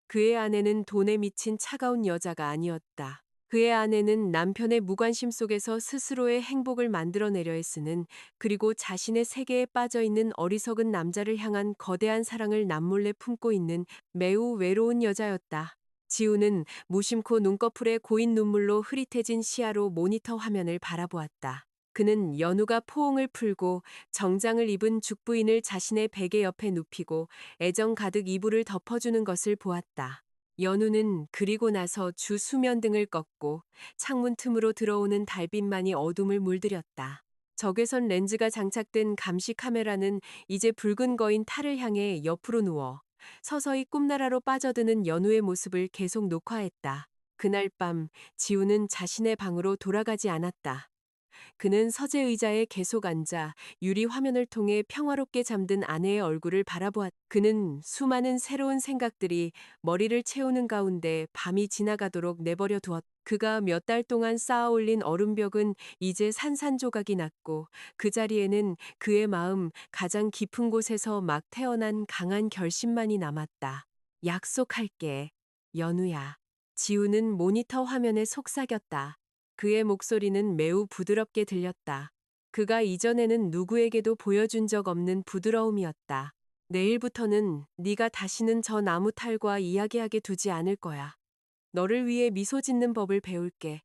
그의 아내는 돈에 미친 차가운 여자가 아니었다. 그의 아내는 남편의 무관심 속에서 스스로의 행복을 만들어내려 했으는, 그리고 자신의 세계에 빠져 있는 어리석은 남자를 향한 거대한 사랑을 남몰래 품고 있는 매우 외로운 여자였다. 지우는 무심코 눈꺼풀에 고인 눈물로 흐릿해진 시야로 모니터 화면을 바라보았다. 그는 연우가 포옹을 풀고 정장을 입은 죽부인을 자신의 베개 옆에 눕히고 애정 가득 이불을 덮어주는 것을 보았다. 연우는 그리고 나서 주 수면등을 껐고 창문 틈으로 들어오는 달빛만이 어둠을 물들였다. 적외선 렌즈가 장착된 감시 카메라는 이제 붉은 거인 탈을 향해 옆으로 누워 서서히 꿈나라로 빠져드는 연우의 모습을 계속 녹화했다. 그날 밤 지우는 자신의 방으로 돌아가지 않았다. 그는 서재 의자에 계속 앉아 유리 화면을 통해 평화롭게 잠든 아내의 얼굴을 바라보았다. 그는 수많은 새로운 생각들이 머리를 채우는 가운데 밤이 지나가도록 내버려 두었다. 그가 몇 달 동안 쌓아 올린 얼음벽은 이제 산산조각이 났고 그 자리에는 그의 마음 가장 깊은 곳에서 막 태어난 강한 결심만이 남았다. 약속할게. 연우야. 지우는 모니터 화면에 속삭였다. 그의 목소리는 매우 부드럽게 들렸다. 그가 이전에는 누구에게도 보여준 적 없는 부드러움이었다. 내일부터는 네가 다시는 저 나무 탈과 이야기하게 두지 않을 거야. 너를 위해 미소 짓는 법을 배울게.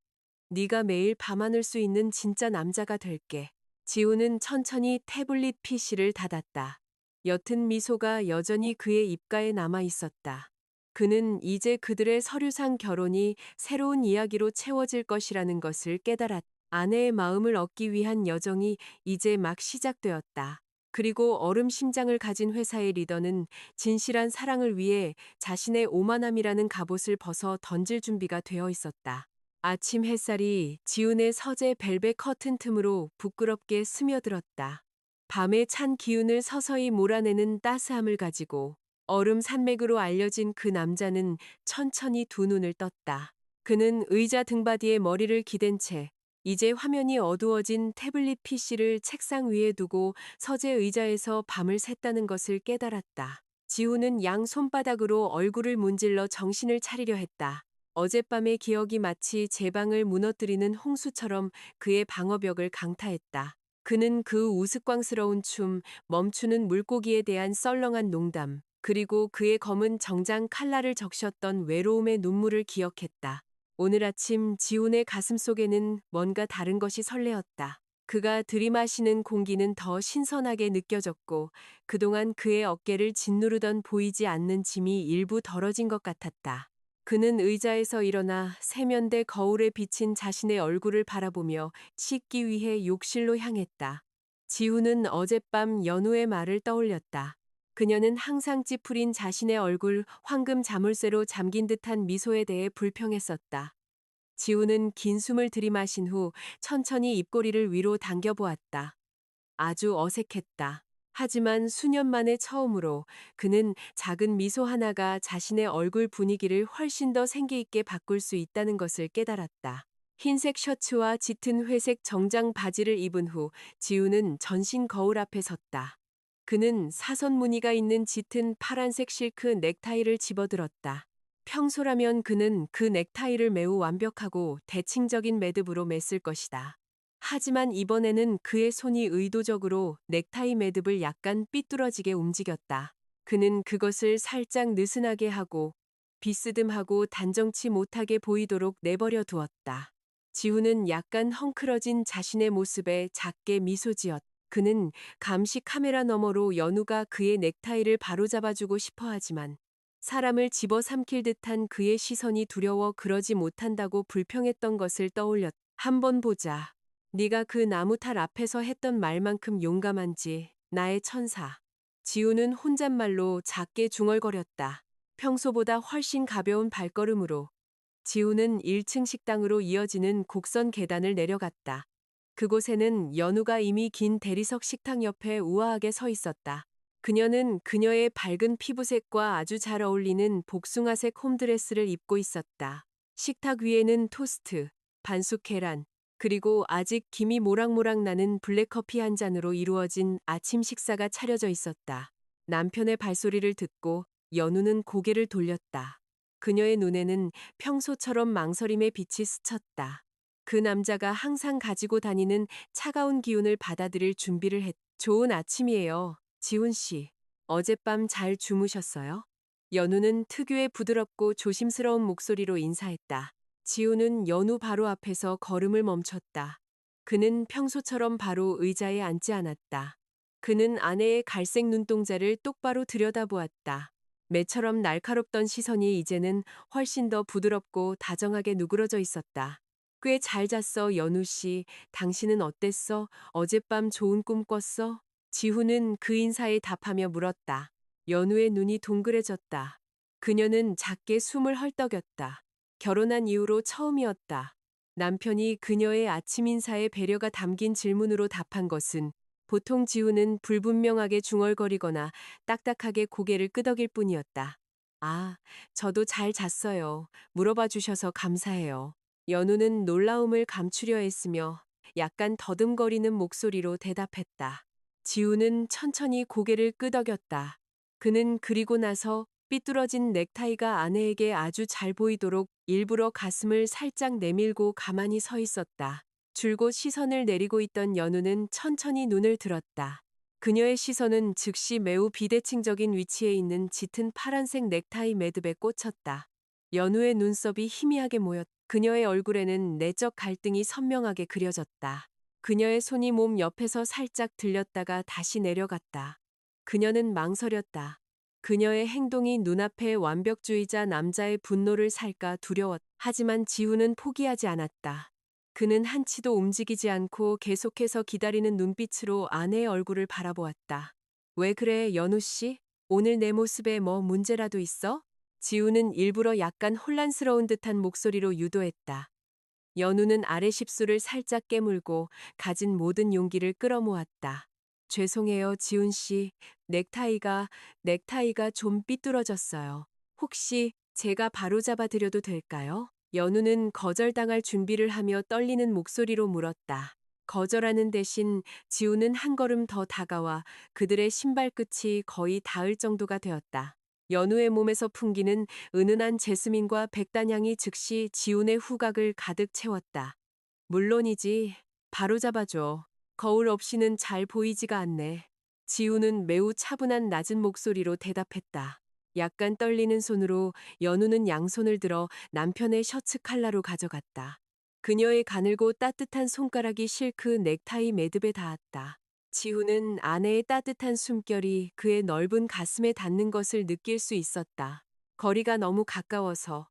네가 매일 밤 안을 수 있는 진짜 남자가 될게. 지우는 천천히 태블릿 PC를 닫았다. 옅은 미소가 여전히 그의 입가에 남아 있었다. 그는 이제 그들의 서류상 결혼이 새로운 이야기로 채워질 것이라는 것을 깨달았다. 아내의 마음을 얻기 위한 여정이 이제 막 시작되었다. 그리고 얼음 심장을 가진 회사의 리더는 진실한 사랑을 위해 자신의 오만함이라는 갑옷을 벗어 던질 준비가 되어 있었다. 아침 햇살이 지훈의 서재 벨벳 커튼 틈으로 부끄럽게 스며들었다. 밤의 찬 기운을 서서히 몰아내는 따스함을 가지고 얼음 산맥으로 알려진 그 남자는 천천히 두 눈을 떴다. 그는 의자 등받이에 머리를 기댄 채 이제 화면이 어두워진 태블릿 PC를 책상 위에 두고 서재 의자에서 밤을 샜다는 것을 깨달았다. 지우는 양 손바닥으로 얼굴을 문질러 정신을 차리려 했다. 어젯밤의 기억이 마치 제 방을 무너뜨리는 홍수처럼 그의 방어벽을 강타했다. 그는 그 우스꽝스러운 춤, 멈추는 물고기에 대한 썰렁한 농담, 그리고 그의 검은 정장 칼날을 적셨던 외로움의 눈물을 기억했다. 오늘 아침 지훈의 가슴 속에는 뭔가 다른 것이 설레었다. 그가 들이마시는 공기는 더 신선하게 느껴졌고 그동안 그의 어깨를 짓누르던 보이지 않는 짐이 일부 덜어진 것 같았다. 그는 의자에서 일어나 세면대 거울에 비친 자신의 얼굴을 바라보며 씻기 위해 욕실로 향했다. 지훈은 어젯밤 연우의 말을 떠올렸다. 그녀는 항상 찌푸린 자신의 얼굴 황금 자물쇠로 잠긴 듯한 미소에 대해 불평했었다. 지우는 긴 숨을 들이마신 후 천천히 입꼬리를 위로 당겨보았다. 아주 어색했다. 하지만 수년 만에 처음으로 그는 작은 미소 하나가 자신의 얼굴 분위기를 훨씬 더 생기있게 바꿀 수 있다는 것을 깨달았다. 흰색 셔츠와 짙은 회색 정장 바지를 입은 후 지우는 전신 거울 앞에 섰다. 그는 사선 무늬가 있는 짙은 파란색 실크 넥타이를 집어들었다. 평소라면 그는 그 넥타이를 매우 완벽하고 대칭적인 매듭으로 맸을 것이다. 하지만 이번에는 그의 손이 의도적으로 넥타이 매듭을 약간 삐뚤어지게 움직였다. 그는 그것을 살짝 느슨하게 하고 비스듬하고 단정치 못하게 보이도록 내버려 두었다. 지훈은 약간 헝클어진 자신의 모습에 작게 미소 지었다. 그는 감시 카메라 너머로 연우가 그의 넥타이를 바로잡아주고 싶어 하지만 사람을 집어삼킬 듯한 그의 시선이 두려워 그러지 못한다고 불평했던 것을 떠올렸다. 한번 보자. 네가 그 나무탈 앞에서 했던 말만큼 용감한지, 나의 천사. 지우는 혼잣말로 작게 중얼거렸다. 평소보다 훨씬 가벼운 발걸음으로 지우는 1층 식당으로 이어지는 곡선 계단을 내려갔다. 그곳에는 연우가 이미 긴 대리석 식탁 옆에 우아하게 서 있었다. 그녀는 그녀의 밝은 피부색과 아주 잘 어울리는 복숭아색 홈드레스를 입고 있었다. 식탁 위에는 토스트, 반숙 계란, 그리고 아직 김이 모락모락 나는 블랙커피 한 잔으로 이루어진 아침 식사가 차려져 있었다. 남편의 발소리를 듣고 연우는 고개를 돌렸다. 그녀의 눈에는 평소처럼 망설임의 빛이 스쳤다. 그 남자가 항상 가지고 다니는 차가운 기운을 받아들일 준비를 했. 좋은 아침이에요. 지훈 씨. 어젯밤 잘 주무셨어요? 연우는 특유의 부드럽고 조심스러운 목소리로 인사했다. 지훈은 연우 바로 앞에서 걸음을 멈췄다. 그는 평소처럼 바로 의자에 앉지 않았다. 그는 아내의 갈색 눈동자를 똑바로 들여다보았다. 매처럼 날카롭던 시선이 이제는 훨씬 더 부드럽고 다정하게 누그러져 있었다. 꽤 잘 잤어, 연우 씨. 당신은 어땠어? 어젯밤 좋은 꿈 꿨어? 지훈은 그 인사에 답하며 물었다. 연우의 눈이 동그래졌다. 그녀는 작게 숨을 헐떡였다. 결혼한 이후로 처음이었다. 남편이 그녀의 아침 인사에 배려가 담긴 질문으로 답한 것은 보통 지우는 불분명하게 중얼거리거나 딱딱하게 고개를 끄덕일 뿐이었다. 아, 저도 잘 잤어요. 물어봐 주셔서 감사해요. 연우는 놀라움을 감추려 했으며 약간 더듬거리는 목소리로 대답했다. 지우는 천천히 고개를 끄덕였다. 그는 그리고 나서 삐뚤어진 넥타이가 아내에게 아주 잘 보이도록 일부러 가슴을 살짝 내밀고 가만히 서 있었다. 줄곧 시선을 내리고 있던 연우는 천천히 눈을 들었다. 그녀의 시선은 즉시 매우 비대칭적인 위치에 있는 짙은 파란색 넥타이 매듭에 꽂혔다. 연우의 눈썹이 희미하게 모였. 그녀의 얼굴에는 내적 갈등이 선명하게 그려졌다. 그녀의 손이 몸 옆에서 살짝 들렸다가 다시 내려갔다. 그녀는 망설였다. 그녀의 행동이 눈앞의 완벽주의자 남자의 분노를 살까 두려웠다. 하지만 지우는 포기하지 않았다. 그는 한치도 움직이지 않고 계속해서 기다리는 눈빛으로 아내의 얼굴을 바라보았다. 왜 그래, 연우 씨? 오늘 내 모습에 뭐 문제라도 있어? 지우는 일부러 약간 혼란스러운 듯한 목소리로 유도했다. 연우는 아래 십술을 살짝 깨물고 가진 모든 용기를 끌어모았다. 죄송해요, 지훈 씨. 넥타이가 좀 삐뚤어졌어요. 혹시 제가 바로잡아 드려도 될까요? 연우는 거절당할 준비를 하며 떨리는 목소리로 물었다. 거절하는 대신 지우는 한 걸음 더 다가와 그들의 신발끝이 거의 닿을 정도가 되었다. 연우의 몸에서 풍기는 은은한 제스민과 백단향이 즉시 지훈의 후각을 가득 채웠다. 물론이지. 바로 잡아줘. 거울 없이는 잘 보이지가 않네. 지훈은 매우 차분한 낮은 목소리로 대답했다. 약간 떨리는 손으로 연우는 양손을 들어 남편의 셔츠 칼라로 가져갔다. 그녀의 가늘고 따뜻한 손가락이 실크 넥타이 매듭에 닿았다. 지훈은 아내의 따뜻한 숨결이 그의 넓은 가슴에 닿는 것을 느낄 수 있었다. 거리가 너무 가까워서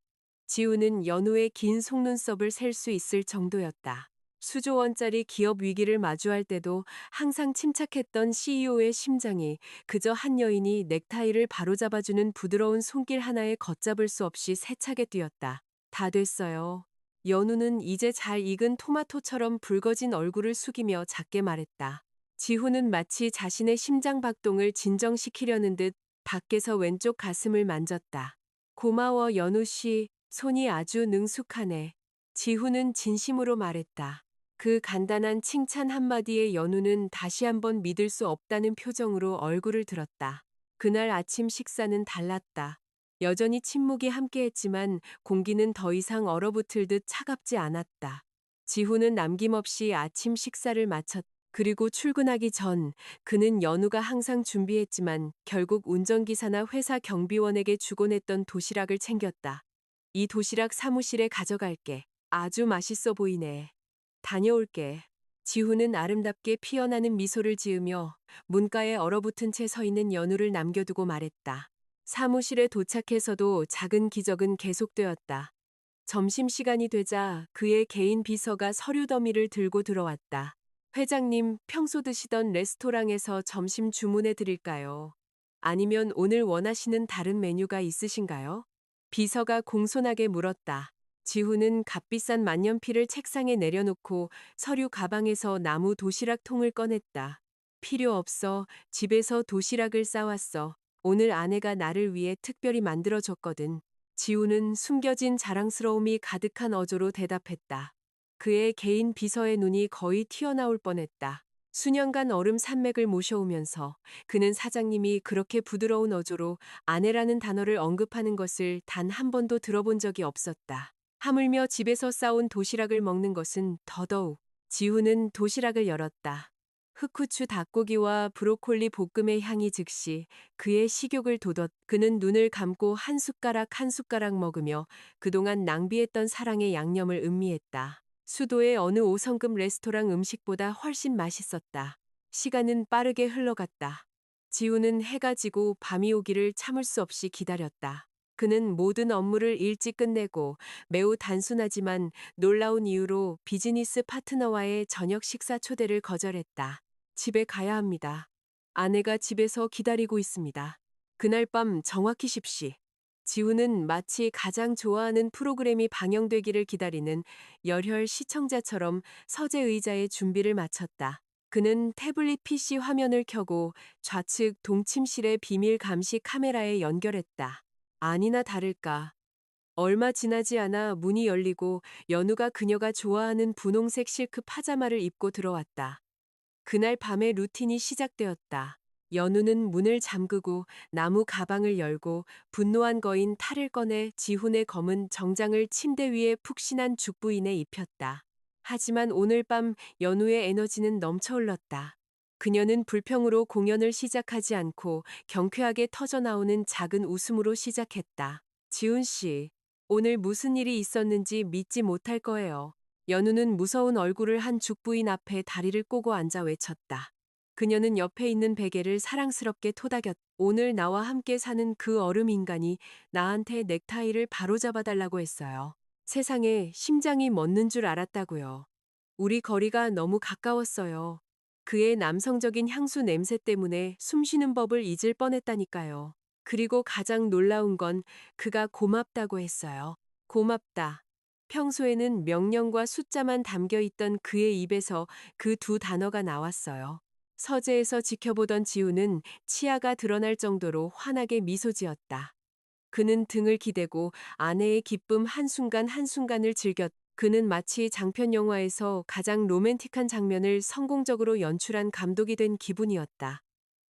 지훈은 연우의 긴 속눈썹을 셀 수 있을 정도였다. 수조 원짜리 기업 위기를 마주할 때도 항상 침착했던 CEO의 심장이 그저 한 여인이 넥타이를 바로잡아주는 부드러운 손길 하나에 걷잡을 수 없이 세차게 뛰었다. 다 됐어요. 연우는 이제 잘 익은 토마토처럼 붉어진 얼굴을 숙이며 작게 말했다. 지훈은 마치 자신의 심장 박동을 진정시키려는 듯 밖에서 왼쪽 가슴을 만졌다. 고마워, 연우 씨. 손이 아주 능숙하네. 지훈은 진심으로 말했다. 그 간단한 칭찬 한마디에 연우는 다시 한번 믿을 수 없다는 표정으로 얼굴을 들었다. 그날 아침 식사는 달랐다. 여전히 침묵이 함께했지만 공기는 더 이상 얼어붙을 듯 차갑지 않았다. 지훈은 남김없이 아침 식사를 마쳤다. 그리고 출근하기 전 그는 연우가 항상 준비했지만 결국 운전기사나 회사 경비원에게 주곤 했던 도시락을 챙겼다. 이 도시락 사무실에 가져갈게. 아주 맛있어 보이네. 다녀올게. 지훈은 아름답게 피어나는 미소를 지으며 문가에 얼어붙은 채 서 있는 연우를 남겨두고 말했다. 사무실에 도착해서도 작은 기적은 계속되었다. 점심시간이 되자 그의 개인 비서가 서류 더미를 들고 들어왔다. 회장님, 평소 드시던 레스토랑에서 점심 주문해 드릴까요? 아니면 오늘 원하시는 다른 메뉴가 있으신가요? 비서가 공손하게 물었다. 지훈은 값비싼 만년필을 책상에 내려놓고 서류 가방에서 나무 도시락 통을 꺼냈다. 필요 없어. 집에서 도시락을 싸왔어. 오늘 아내가 나를 위해 특별히 만들어줬거든. 지훈은 숨겨진 자랑스러움이 가득한 어조로 대답했다. 그의 개인 비서의 눈이 거의 튀어나올 뻔했다. 수년간 얼음 산맥을 모셔오면서 그는 사장님이 그렇게 부드러운 어조로 아내라는 단어를 언급하는 것을 단 한 번도 들어본 적이 없었다. 하물며 집에서 싸온 도시락을 먹는 것은 더더욱. 지훈은 도시락을 열었다. 흑후추 닭고기와 브로콜리 볶음의 향이 즉시 그의 식욕을 돋웠. 그는 눈을 감고 한 숟가락 한 숟가락 먹으며 그동안 낭비했던 사랑의 양념을 음미했다. 수도의 어느 5성급 레스토랑 음식보다 훨씬 맛있었다. 시간은 빠르게 흘러갔다. 지우는 해가 지고 밤이 오기를 참을 수 없이 기다렸다. 그는 모든 업무를 일찍 끝내고 매우 단순하지만 놀라운 이유로 비즈니스 파트너와의 저녁 식사 초대를 거절했다. 집에 가야 합니다. 아내가 집에서 기다리고 있습니다. 그날 밤 정확히 10시. 지우는 마치 가장 좋아하는 프로그램이 방영되기를 기다리는 열혈 시청자처럼 서재 의자에 준비를 마쳤다. 그는 태블릿 PC 화면을 켜고 좌측 동침실의 비밀 감시 카메라에 연결했다. 아니나 다를까. 얼마 지나지 않아 문이 열리고 연우가 그녀가 좋아하는 분홍색 실크 파자마를 입고 들어왔다. 그날 밤의 루틴이 시작되었다. 연우는 문을 잠그고 나무 가방을 열고 분노한 거인 탈을 꺼내 지훈의 검은 정장을 침대 위에 푹신한 죽부인에 입혔다. 하지만 오늘 밤 연우의 에너지는 넘쳐흘렀다. 그녀는 불평으로 공연을 시작하지 않고 경쾌하게 터져나오는 작은 웃음으로 시작했다. 지훈 씨, 오늘 무슨 일이 있었는지 믿지 못할 거예요. 연우는 무서운 얼굴을 한 죽부인 앞에 다리를 꼬고 앉아 외쳤다. 그녀는 옆에 있는 베개를 사랑스럽게 토닥였. 오늘 나와 함께 사는 그 얼음 인간이 나한테 넥타이를 바로잡아달라고 했어요. 세상에 심장이 멎는 줄 알았다고요. 우리 거리가 너무 가까웠어요. 그의 남성적인 향수 냄새 때문에 숨 쉬는 법을 잊을 뻔했다니까요. 그리고 가장 놀라운 건 그가 고맙다고 했어요. 고맙다. 평소에는 명령과 숫자만 담겨 있던 그의 입에서 그 두 단어가 나왔어요. 서재에서 지켜보던 지우는 치아가 드러날 정도로 환하게 미소 지었다. 그는 등을 기대고 아내의 기쁨 한순간 한순간을 즐겼. 그는 마치 장편 영화에서 가장 로맨틱한 장면을 성공적으로 연출한 감독이 된 기분이었다.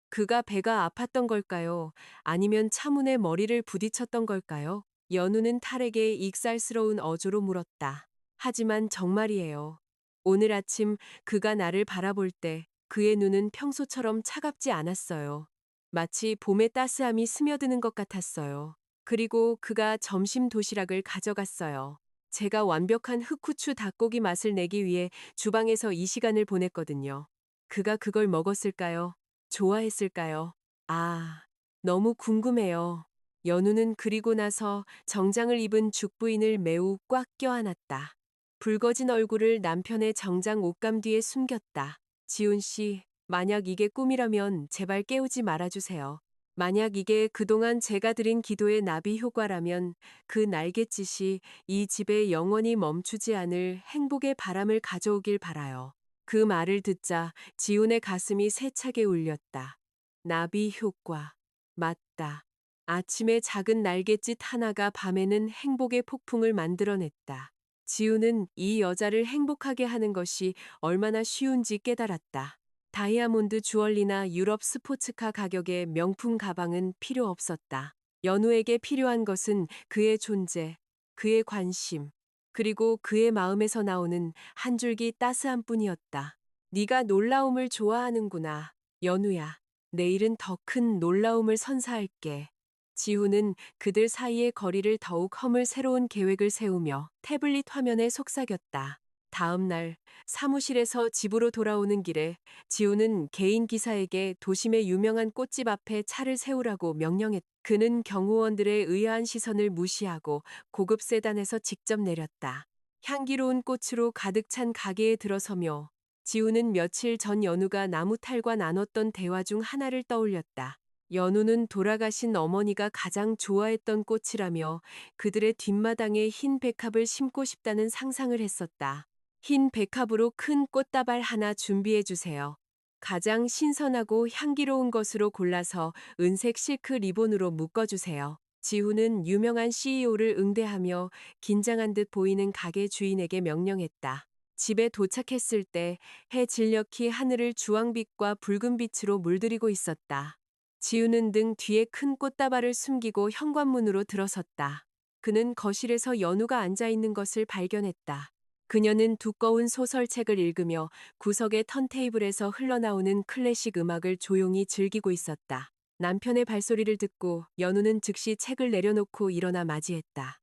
그가 배가 아팠던 걸까요? 아니면 차문에 머리를 부딪혔던 걸까요? 연우는 탈에게 익살스러운 어조로 물었다. 하지만 정말이에요. 오늘 아침 그가 나를 바라볼 때 그의 눈은 평소처럼 차갑지 않았어요. 마치 봄의 따스함이 스며드는 것 같았어요. 그리고 그가 점심 도시락을 가져갔어요. 제가 완벽한 흑후추 닭고기 맛을 내기 위해 주방에서 이 시간을 보냈거든요. 그가 그걸 먹었을까요? 좋아했을까요? 아, 너무 궁금해요. 연우는 그리고 나서 정장을 입은 죽부인을 매우 꽉 껴안았다. 붉어진 얼굴을 남편의 정장 옷감 뒤에 숨겼다. 지훈 씨, 만약 이게 꿈이라면 제발 깨우지 말아주세요. 만약 이게 그동안 제가 드린 기도의 나비 효과라면 그 날갯짓이 이 집에 영원히 멈추지 않을 행복의 바람을 가져오길 바라요. 그 말을 듣자 지훈의 가슴이 세차게 울렸다. 나비 효과. 맞다. 아침에 작은 날갯짓 하나가 밤에는 행복의 폭풍을 만들어냈다. 지훈은 이 여자를 행복하게 하는 것이 얼마나 쉬운지 깨달았다. 다이아몬드 주얼리나 유럽 스포츠카 가격의 명품 가방은 필요 없었다. 연우에게 필요한 것은 그의 존재, 그의 관심, 그리고 그의 마음에서 나오는 한 줄기 따스함 뿐이었다. 네가 놀라움을 좋아하는구나, 연우야. 내일은 더 큰 놀라움을 선사할게. 지훈은 그들 사이의 거리를 더욱 허물 새로운 계획을 세우며 태블릿 화면에 속삭였다. 다음 날 사무실에서 집으로 돌아오는 길에 지훈은 개인 기사에게 도심의 유명한 꽃집 앞에 차를 세우라고 명령했다. 그는 경호원들의 의아한 시선을 무시하고 고급 세단에서 직접 내렸다. 향기로운 꽃으로 가득 찬 가게에 들어서며 지우는 며칠 전 연우가 나무탈과 나눴던 대화 중 하나를 떠올렸다. 연우는 돌아가신 어머니가 가장 좋아했던 꽃이라며 그들의 뒷마당에 흰 백합을 심고 싶다는 상상을 했었다. 흰 백합으로 큰 꽃다발 하나 준비해 주세요. 가장 신선하고 향기로운 것으로 골라서 은색 실크 리본으로 묶어주세요. 지훈은 유명한 CEO를 응대하며 긴장한 듯 보이는 가게 주인에게 명령했다. 집에 도착했을 때 해 진력히 하늘을 주황빛과 붉은빛으로 물들이고 있었다. 지훈은 등 뒤에 큰 꽃다발을 숨기고 현관문으로 들어섰다. 그는 거실에서 연우가 앉아 있는 것을 발견했다. 그녀는 두꺼운 소설책을 읽으며 구석의 턴테이블에서 흘러나오는 클래식 음악을 조용히 즐기고 있었다. 남편의 발소리를 듣고 연우는 즉시 책을 내려놓고 일어나 맞이했다.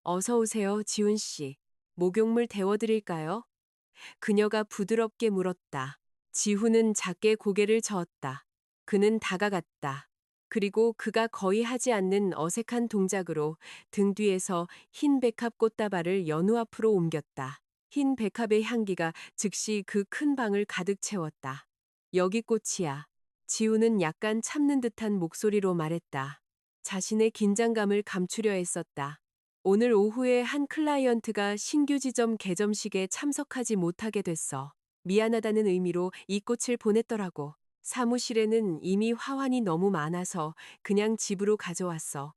어서 오세요, 지훈 씨. 목욕물 데워드릴까요? 그녀가 부드럽게 물었다. 지훈은 작게 고개를 저었다. 그는 다가갔다. 그리고 그가 거의 하지 않는 어색한 동작으로 등 뒤에서 흰 백합 꽃다발을 연우 앞으로 옮겼다. 흰 백합의 향기가 즉시 그 큰 방을 가득 채웠다. 여기 꽃이야. 지우는 약간 참는 듯한 목소리로 말했다. 자신의 긴장감을 감추려 했었다. 오늘 오후에 한 클라이언트가 신규 지점 개점식에 참석하지 못하게 됐어. 미안하다는 의미로 이 꽃을 보냈더라고. 사무실에는 이미 화환이 너무 많아서 그냥 집으로 가져왔어.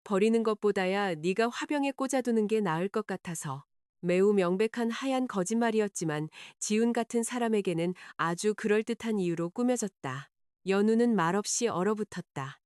버리는 것보다야 네가 화병에 꽂아두는 게 나을 것 같아서. 매우 명백한 하얀 거짓말이었지만 지훈 같은 사람에게는 아주 그럴듯한 이유로 꾸며졌다. 연우는 말없이 얼어붙었다.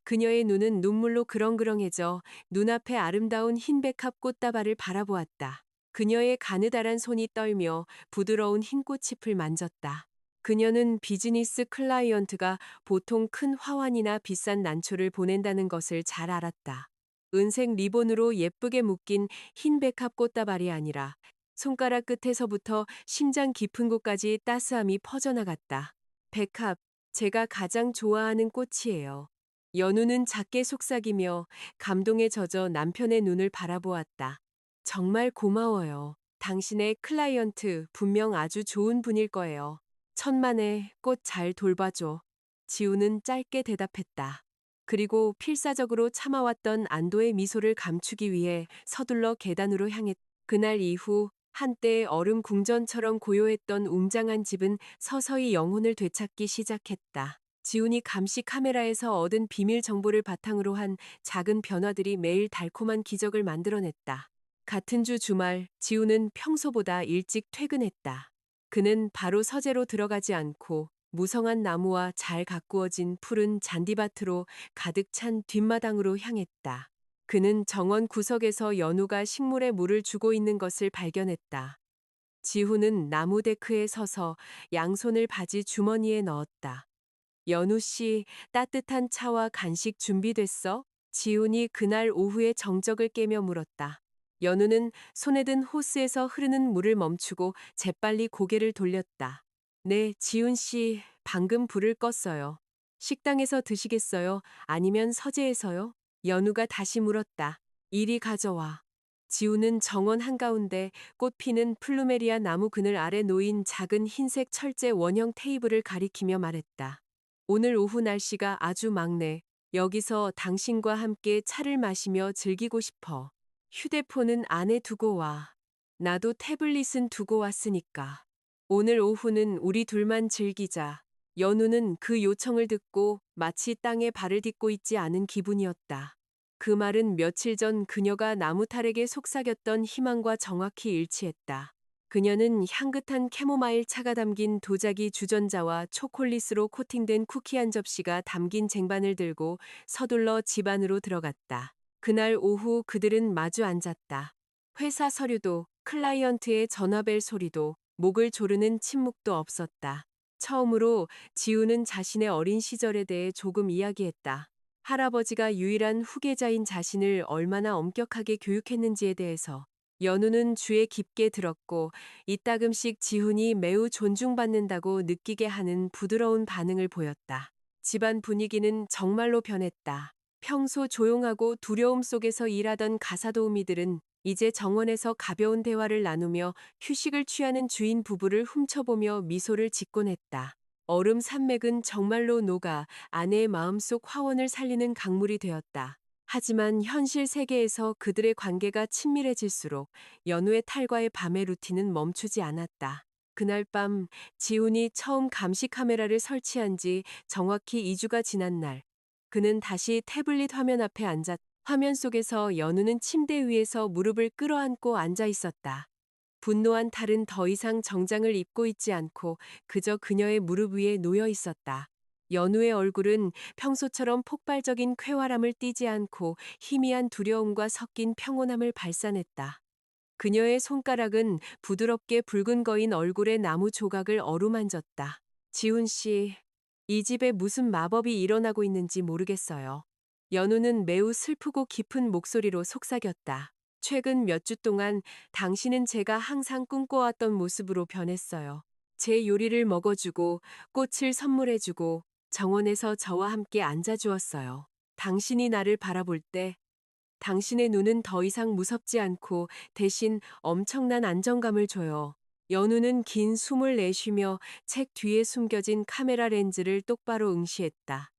그녀의 눈은 눈물로 그렁그렁해져 눈앞에 아름다운 흰 백합 꽃다발을 바라보았다. 그녀의 가느다란 손이 떨며 부드러운 흰 꽃잎을 만졌다. 그녀는 비즈니스 클라이언트가 보통 큰 화환이나 비싼 난초를 보낸다는 것을 잘 알았다. 은색 리본으로 예쁘게 묶인 흰 백합 꽃다발이 아니라 손가락 끝에서부터 심장 깊은 곳까지 따스함이 퍼져나갔다. 백합, 제가 가장 좋아하는 꽃이에요. 연우는 작게 속삭이며 감동에 젖어 남편의 눈을 바라보았다. 정말 고마워요. 당신의 클라이언트 분명 아주 좋은 분일 거예요. 천만에 꽃 잘 돌봐줘. 지우는 짧게 대답했다. 그리고 필사적으로 참아왔던 안도의 미소를 감추기 위해 서둘러 계단으로 향했다. 그날 이후 한때 얼음 궁전처럼 고요했던 웅장한 집은 서서히 영혼을 되찾기 시작했다. 지훈이 감시 카메라에서 얻은 비밀 정보를 바탕으로 한 작은 변화들이 매일 달콤한 기적을 만들어냈다. 같은 주 주말, 지훈은 평소보다 일찍 퇴근했다. 그는 바로 서재로 들어가지 않고 무성한 나무와 잘 가꾸어진 푸른 잔디밭으로 가득 찬 뒷마당으로 향했다. 그는 정원 구석에서 연우가 식물에 물을 주고 있는 것을 발견했다. 지훈은 나무 데크에 서서 양손을 바지 주머니에 넣었다. 연우 씨, 따뜻한 차와 간식 준비됐어? 지훈이 그날 오후에 정적을 깨며 물었다. 연우는 손에 든 호스에서 흐르는 물을 멈추고 재빨리 고개를 돌렸다. 네, 지훈 씨, 방금 불을 껐어요. 식당에서 드시겠어요? 아니면 서재에서요? 연우가 다시 물었다. 이리 가져와. 지훈은 정원 한가운데 꽃피는 플루메리아 나무 그늘 아래 놓인 작은 흰색 철제 원형 테이블을 가리키며 말했다. 오늘 오후 날씨가 아주 맑네. 여기서 당신과 함께 차를 마시며 즐기고 싶어. 휴대폰은 안에 두고 와. 나도 태블릿은 두고 왔으니까. 오늘 오후는 우리 둘만 즐기자. 연우는 그 요청을 듣고 마치 땅에 발을 딛고 있지 않은 기분이었다. 그 말은 며칠 전 그녀가 나무탈에게 속삭였던 희망과 정확히 일치했다. 그녀는 향긋한 캐모마일 차가 담긴 도자기 주전자와 초콜릿으로 코팅된 쿠키 한 접시가 담긴 쟁반을 들고 서둘러 집 안으로 들어갔다. 그날 오후 그들은 마주 앉았다. 회사 서류도 클라이언트의 전화벨 소리도 목을 조르는 침묵도 없었다. 처음으로 지우는 자신의 어린 시절에 대해 조금 이야기했다. 할아버지가 유일한 후계자인 자신을 얼마나 엄격하게 교육했는지에 대해서. 연우는 주에 깊게 들었고 이따금씩 지훈이 매우 존중받는다고 느끼게 하는 부드러운 반응을 보였다. 집안 분위기는 정말로 변했다. 평소 조용하고 두려움 속에서 일하던 가사도우미들은 이제 정원에서 가벼운 대화를 나누며 휴식을 취하는 주인 부부를 훔쳐보며 미소를 짓곤 했다. 얼음 산맥은 정말로 녹아 아내의 마음속 화원을 살리는 강물이 되었다. 하지만 현실 세계에서 그들의 관계가 친밀해질수록 연우의 탈과의 밤의 루틴은 멈추지 않았다. 그날 밤 지훈이 처음 감시 카메라를 설치한 지 정확히 2주가 지난 날, 그는 다시 태블릿 화면 앞에 앉았다. 화면 속에서 연우는 침대 위에서 무릎을 끌어안고 앉아 있었다. 분노한 탈은 더 이상 정장을 입고 있지 않고 그저 그녀의 무릎 위에 놓여 있었다. 연우의 얼굴은 평소처럼 폭발적인 쾌활함을 띠지 않고 희미한 두려움과 섞인 평온함을 발산했다. 그녀의 손가락은 부드럽게 붉은 거인 얼굴의 나무 조각을 어루만졌다. 지훈 씨, 이 집에 무슨 마법이 일어나고 있는지 모르겠어요. 연우는 매우 슬프고 깊은 목소리로 속삭였다. 최근 몇 주 동안 당신은 제가 항상 꿈꿔왔던 모습으로 변했어요. 제 요리를 먹어주고 꽃을 선물해주고 정원에서 저와 함께 앉아주었어요. 당신이 나를 바라볼 때 당신의 눈은 더 이상 무섭지 않고 대신 엄청난 안정감을 줘요. 연우는 긴 숨을 내쉬며 책 뒤에 숨겨진 카메라 렌즈를 똑바로 응시했다.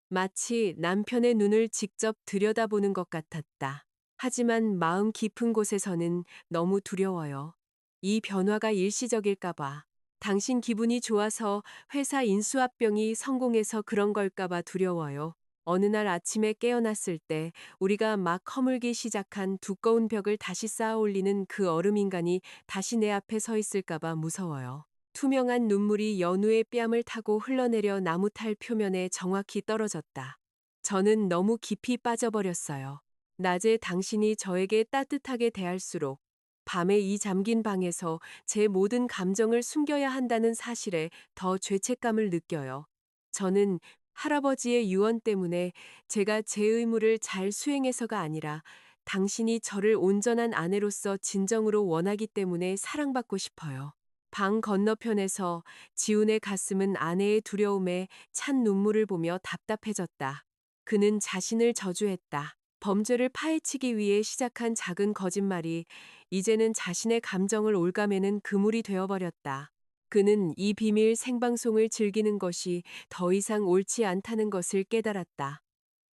마치 남편의 눈을 직접 들여다보는 것 같았다. 하지만 마음 깊은 곳에서는 너무 두려워요. 이 변화가 일시적일까봐. 당신 기분이 좋아서 회사 인수합병이 성공해서 그런 걸까봐 두려워요. 어느 날 아침에 깨어났을 때 우리가 막 허물기 시작한 두꺼운 벽을 다시 쌓아 올리는 그 얼음 인간이 다시 내 앞에 서 있을까봐 무서워요. 투명한 눈물이 연우의 뺨을 타고 흘러내려 나무탈 표면에 정확히 떨어졌다. 저는 너무 깊이 빠져버렸어요. 낮에 당신이 저에게 따뜻하게 대할수록 밤에 이 잠긴 방에서 제 모든 감정을 숨겨야 한다는 사실에 더 죄책감을 느껴요. 저는 할아버지의 유언 때문에 제가 제 의무를 잘 수행해서가 아니라 당신이 저를 온전한 아내로서 진정으로 원하기 때문에 사랑받고 싶어요. 방 건너편에서 지훈의 가슴은 아내의 두려움에 찬 눈물을 보며 답답해졌다. 그는 자신을 저주했다. 범죄를 파헤치기 위해 시작한 작은 거짓말이 이제는 자신의 감정을 옭아매는 그물이 되어버렸다. 그는 이 비밀 생방송을 즐기는 것이 더 이상 옳지 않다는 것을 깨달았다.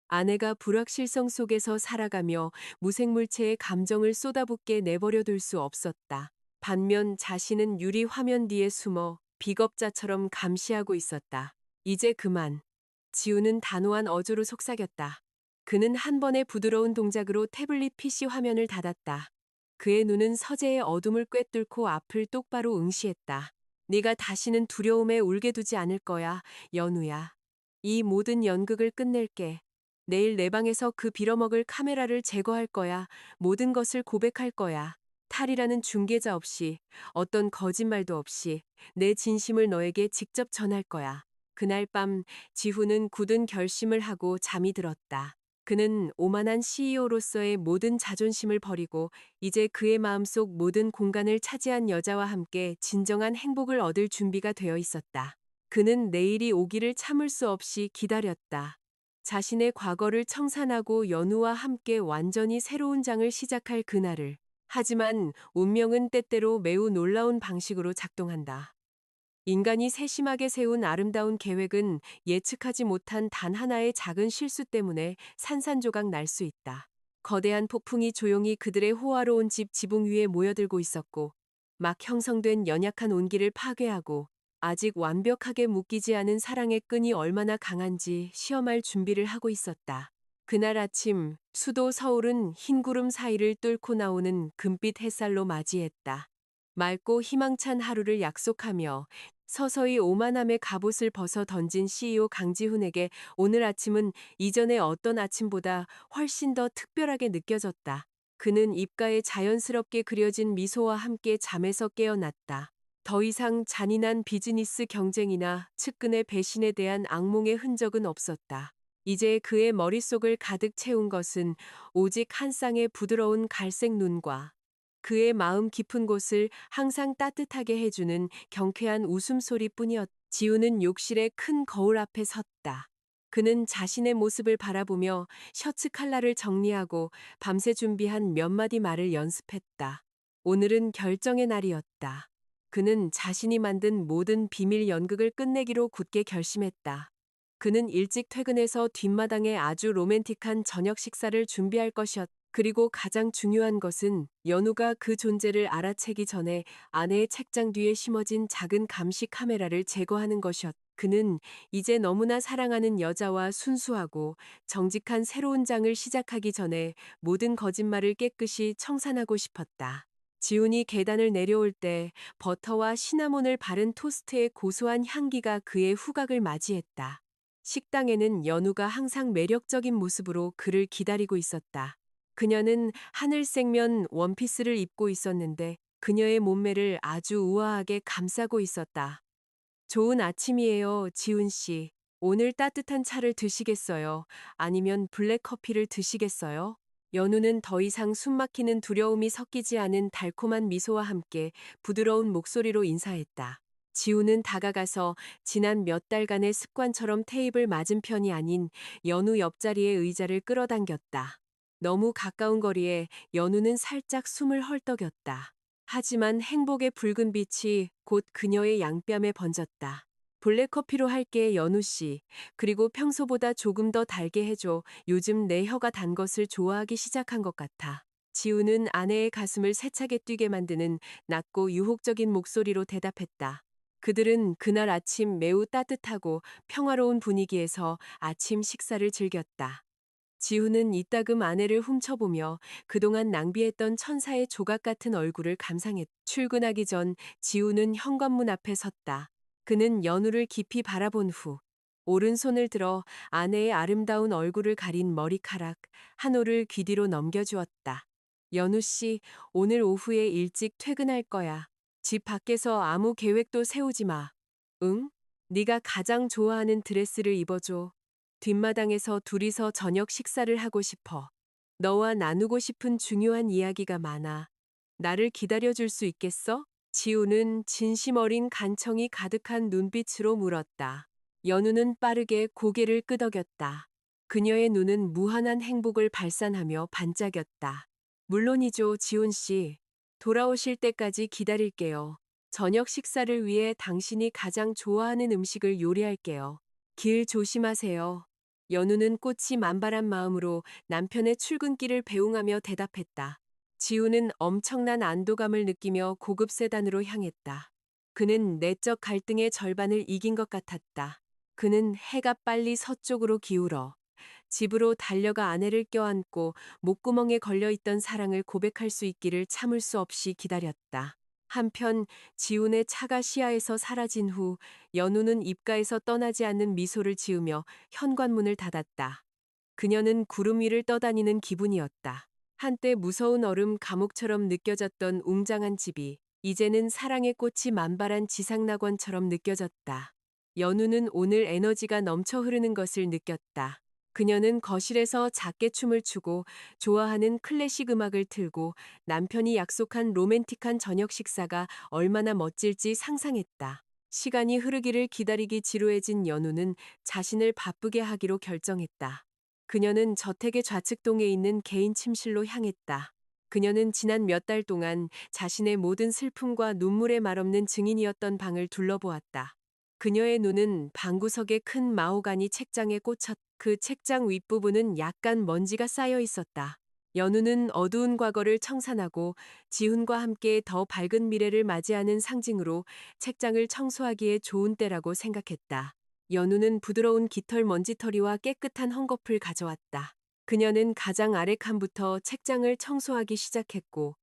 아내가 불확실성 속에서 살아가며 무생물체의 감정을 쏟아붓게 내버려둘 수 없었다. 반면 자신은 유리 화면 뒤에 숨어 비겁자처럼 감시하고 있었다. 이제 그만. 지우는 단호한 어조로 속삭였다. 그는 한 번의 부드러운 동작으로 태블릿 PC 화면을 닫았다. 그의 눈은 서재의 어둠을 꿰뚫고 앞을 똑바로 응시했다. 네가 다시는 두려움에 울게 두지 않을 거야, 연우야. 이 모든 연극을 끝낼게. 내일 내 방에서 그 빌어먹을 카메라를 제거할 거야. 모든 것을 고백할 거야. 탈이라는 중개자 없이, 어떤 거짓말도 없이 내 진심을 너에게 직접 전할 거야. 그날 밤 지훈은 굳은 결심을 하고 잠이 들었다. 그는 오만한 CEO로서의 모든 자존심을 버리고 이제 그의 마음속 모든 공간을 차지한 여자와 함께 진정한 행복을 얻을 준비가 되어 있었다. 그는 내일이 오기를 참을 수 없이 기다렸다. 자신의 과거를 청산하고 연우와 함께 완전히 새로운 장을 시작할 그날을. 하지만 운명은 때때로 매우 놀라운 방식으로 작동한다. 인간이 세심하게 세운 아름다운 계획은 예측하지 못한 단 하나의 작은 실수 때문에 산산조각 날 수 있다. 거대한 폭풍이 조용히 그들의 호화로운 집 지붕 위에 모여들고 있었고, 막 형성된 연약한 온기를 파괴하고 아직 완벽하게 묶이지 않은 사랑의 끈이 얼마나 강한지 시험할 준비를 하고 있었다. 그날 아침 수도 서울은 흰 구름 사이를 뚫고 나오는 금빛 햇살로 맞이했다. 맑고 희망찬 하루를 약속하며 서서히 오만함의 갑옷을 벗어 던진 CEO 강지훈에게 오늘 아침은 이전의 어떤 아침보다 훨씬 더 특별하게 느껴졌다. 그는 입가에 자연스럽게 그려진 미소와 함께 잠에서 깨어났다. 더 이상 잔인한 비즈니스 경쟁이나 측근의 배신에 대한 악몽의 흔적은 없었다. 이제 그의 머릿속을 가득 채운 것은 오직 한 쌍의 부드러운 갈색 눈과 그의 마음 깊은 곳을 항상 따뜻하게 해주는 경쾌한 웃음소리뿐이었다. 지우는 욕실의 큰 거울 앞에 섰다. 그는 자신의 모습을 바라보며 셔츠 칼라를 정리하고 밤새 준비한 몇 마디 말을 연습했다. 오늘은 결정의 날이었다. 그는 자신이 만든 모든 비밀 연극을 끝내기로 굳게 결심했다. 그는 일찍 퇴근해서 뒷마당에 아주 로맨틱한 저녁 식사를 준비할 것이었다. 그리고 가장 중요한 것은 연우가 그 존재를 알아채기 전에 아내의 책장 뒤에 심어진 작은 감시 카메라를 제거하는 것이었다. 그는 이제 너무나 사랑하는 여자와 순수하고 정직한 새로운 장을 시작하기 전에 모든 거짓말을 깨끗이 청산하고 싶었다. 지훈이 계단을 내려올 때 버터와 시나몬을 바른 토스트의 고소한 향기가 그의 후각을 맞이했다. 식당에는 연우가 항상 매력적인 모습으로 그를 기다리고 있었다. 그녀는 하늘색면 원피스를 입고 있었는데 그녀의 몸매를 아주 우아하게 감싸고 있었다. 좋은 아침이에요, 지훈 씨. 오늘 따뜻한 차를 드시겠어요? 아니면 블랙커피를 드시겠어요? 연우는 더 이상 숨막히는 두려움이 섞이지 않은 달콤한 미소와 함께 부드러운 목소리로 인사했다. 지훈은 다가가서 지난 몇 달간의 습관처럼 테이블 맞은편이 아닌 연우 옆자리의 의자를 끌어당겼다. 너무 가까운 거리에 연우는 살짝 숨을 헐떡였다. 하지만 행복의 붉은 빛이 곧 그녀의 양뺨에 번졌다. 블랙커피로 할게, 연우 씨. 그리고 평소보다 조금 더 달게 해줘. 요즘 내 혀가 단 것을 좋아하기 시작한 것 같아. 지우는 아내의 가슴을 세차게 뛰게 만드는 낮고 유혹적인 목소리로 대답했다. 그들은 그날 아침 매우 따뜻하고 평화로운 분위기에서 아침 식사를 즐겼다. 지우는 이따금 아내를 훔쳐보며 그동안 낭비했던 천사의 조각 같은 얼굴을 감상했다. 출근하기 전 지우는 현관문 앞에 섰다. 그는 연우를 깊이 바라본 후 오른손을 들어 아내의 아름다운 얼굴을 가린 머리카락 한 올을 귀 뒤로 넘겨주었다. 연우 씨, 오늘 오후에 일찍 퇴근할 거야. 집 밖에서 아무 계획도 세우지 마. 응? 네가 가장 좋아하는 드레스를 입어줘. 뒷마당에서 둘이서 저녁 식사를 하고 싶어. 너와 나누고 싶은 중요한 이야기가 많아. 나를 기다려줄 수 있겠어? 지우는 진심 어린 간청이 가득한 눈빛으로 물었다. 연우는 빠르게 고개를 끄덕였다. 그녀의 눈은 무한한 행복을 발산하며 반짝였다. 물론이죠, 지훈 씨. 돌아오실 때까지 기다릴게요. 저녁 식사를 위해 당신이 가장 좋아하는 음식을 요리할게요. 길 조심하세요. 연우는 꽃이 만발한 마음으로 남편의 출근길을 배웅하며 대답했다. 지우는 엄청난 안도감을 느끼며 고급 세단으로 향했다. 그는 내적 갈등의 절반을 이긴 것 같았다. 그는 해가 빨리 서쪽으로 기울어 집으로 달려가 아내를 껴안고 목구멍에 걸려있던 사랑을 고백할 수 있기를 참을 수 없이 기다렸다. 한편 지훈의 차가 시야에서 사라진 후 연우는 입가에서 떠나지 않는 미소를 지으며 현관문을 닫았다. 그녀는 구름 위를 떠다니는 기분이었다. 한때 무서운 얼음 감옥처럼 느껴졌던 웅장한 집이 이제는 사랑의 꽃이 만발한 지상낙원처럼 느껴졌다. 연우는 오늘 에너지가 넘쳐 흐르는 것을 느꼈다. 그녀는 거실에서 작게 춤을 추고 좋아하는 클래식 음악을 틀고 남편이 약속한 로맨틱한 저녁 식사가 얼마나 멋질지 상상했다. 시간이 흐르기를 기다리기 지루해진 연우는 자신을 바쁘게 하기로 결정했다. 그녀는 저택의 좌측동에 있는 개인 침실로 향했다. 그녀는 지난 몇 달 동안 자신의 모든 슬픔과 눈물의 말없는 증인이었던 방을 둘러보았다. 그녀의 눈은 방구석의 큰 마호가니 책장에 꽂혔. 그 책장 윗부분은 약간 먼지가 쌓여 있었다. 연우는 어두운 과거를 청산하고 지훈과 함께 더 밝은 미래를 맞이하는 상징으로 책장을 청소하기에 좋은 때라고 생각했다. 연우는 부드러운 깃털 먼지털이와 깨끗한 헝겊을 가져왔다. 그녀는 가장 아래 칸부터 책장을 청소하기 시작했고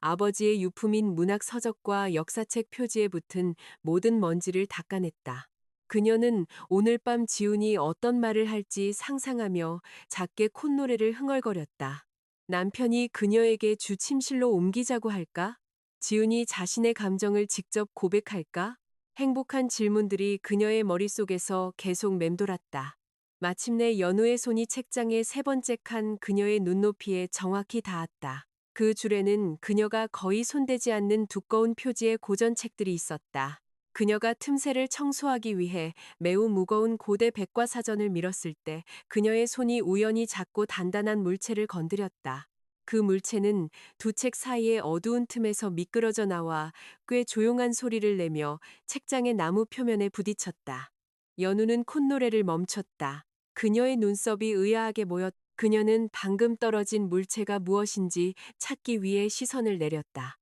아버지의 유품인 문학 서적과 역사책 표지에 붙은 모든 먼지를 닦아냈다. 그녀는 오늘 밤 지훈이 어떤 말을 할지 상상하며 작게 콧노래를 흥얼거렸다. 남편이 그녀에게 주 침실로 옮기자고 할까? 지훈이 자신의 감정을 직접 고백할까? 행복한 질문들이 그녀의 머릿속에서 계속 맴돌았다. 마침내 연우의 손이 책장의 세 번째 칸 그녀의 눈높이에 정확히 닿았다. 그 줄에는 그녀가 거의 손대지 않는 두꺼운 표지의 고전 책들이 있었다. 그녀가 틈새를 청소하기 위해 매우 무거운 고대 백과사전을 밀었을 때 그녀의 손이 우연히 작고 단단한 물체를 건드렸다. 그 물체는 두 책 사이의 어두운 틈에서 미끄러져 나와 꽤 조용한 소리를 내며 책장의 나무 표면에 부딪혔다. 연우는 콧노래를 멈췄다. 그녀의 눈썹이 의아하게 모였. 그녀는 방금 떨어진 물체가 무엇인지 찾기 위해 시선을 내렸다.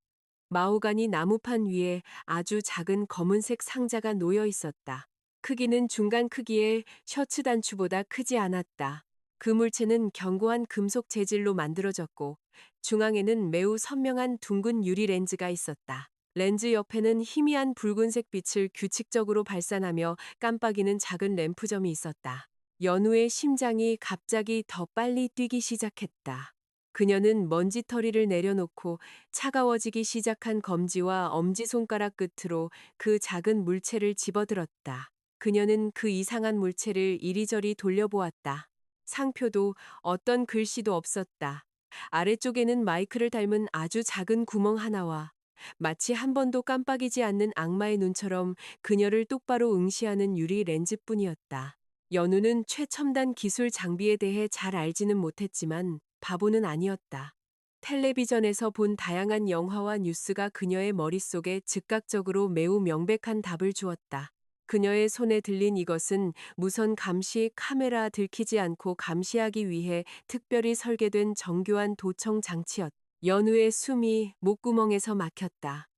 마호가니 나무판 위에 아주 작은 검은색 상자가 놓여 있었다. 크기는 중간 크기의 셔츠 단추보다 크지 않았다. 그 물체는 견고한 금속 재질로 만들어졌고 중앙에는 매우 선명한 둥근 유리 렌즈가 있었다. 렌즈 옆에는 희미한 붉은색 빛을 규칙적으로 발산하며 깜빡이는 작은 램프점이 있었다. 연우의 심장이 갑자기 더 빨리 뛰기 시작했다. 그녀는 먼지털이를 내려놓고 차가워지기 시작한 검지와 엄지손가락 끝으로 그 작은 물체를 집어들었다. 그녀는 그 이상한 물체를 이리저리 돌려보았다. 상표도 어떤 글씨도 없었다. 아래쪽에는 마이크를 닮은 아주 작은 구멍 하나와 마치 한 번도 깜빡이지 않는 악마의 눈처럼 그녀를 똑바로 응시하는 유리 렌즈뿐이었다. 연우는 최첨단 기술 장비에 대해 잘 알지는 못했지만 바보는 아니었다. 텔레비전에서 본 다양한 영화와 뉴스가 그녀의 머릿속에 즉각적으로 매우 명백한 답을 주었다. 그녀의 손에 들린 이것은 무선 감시 카메라 들키지 않고 감시하기 위해 특별히 설계된 정교한 도청 장치였다. 연우의 숨이 목구멍에서 막혔다.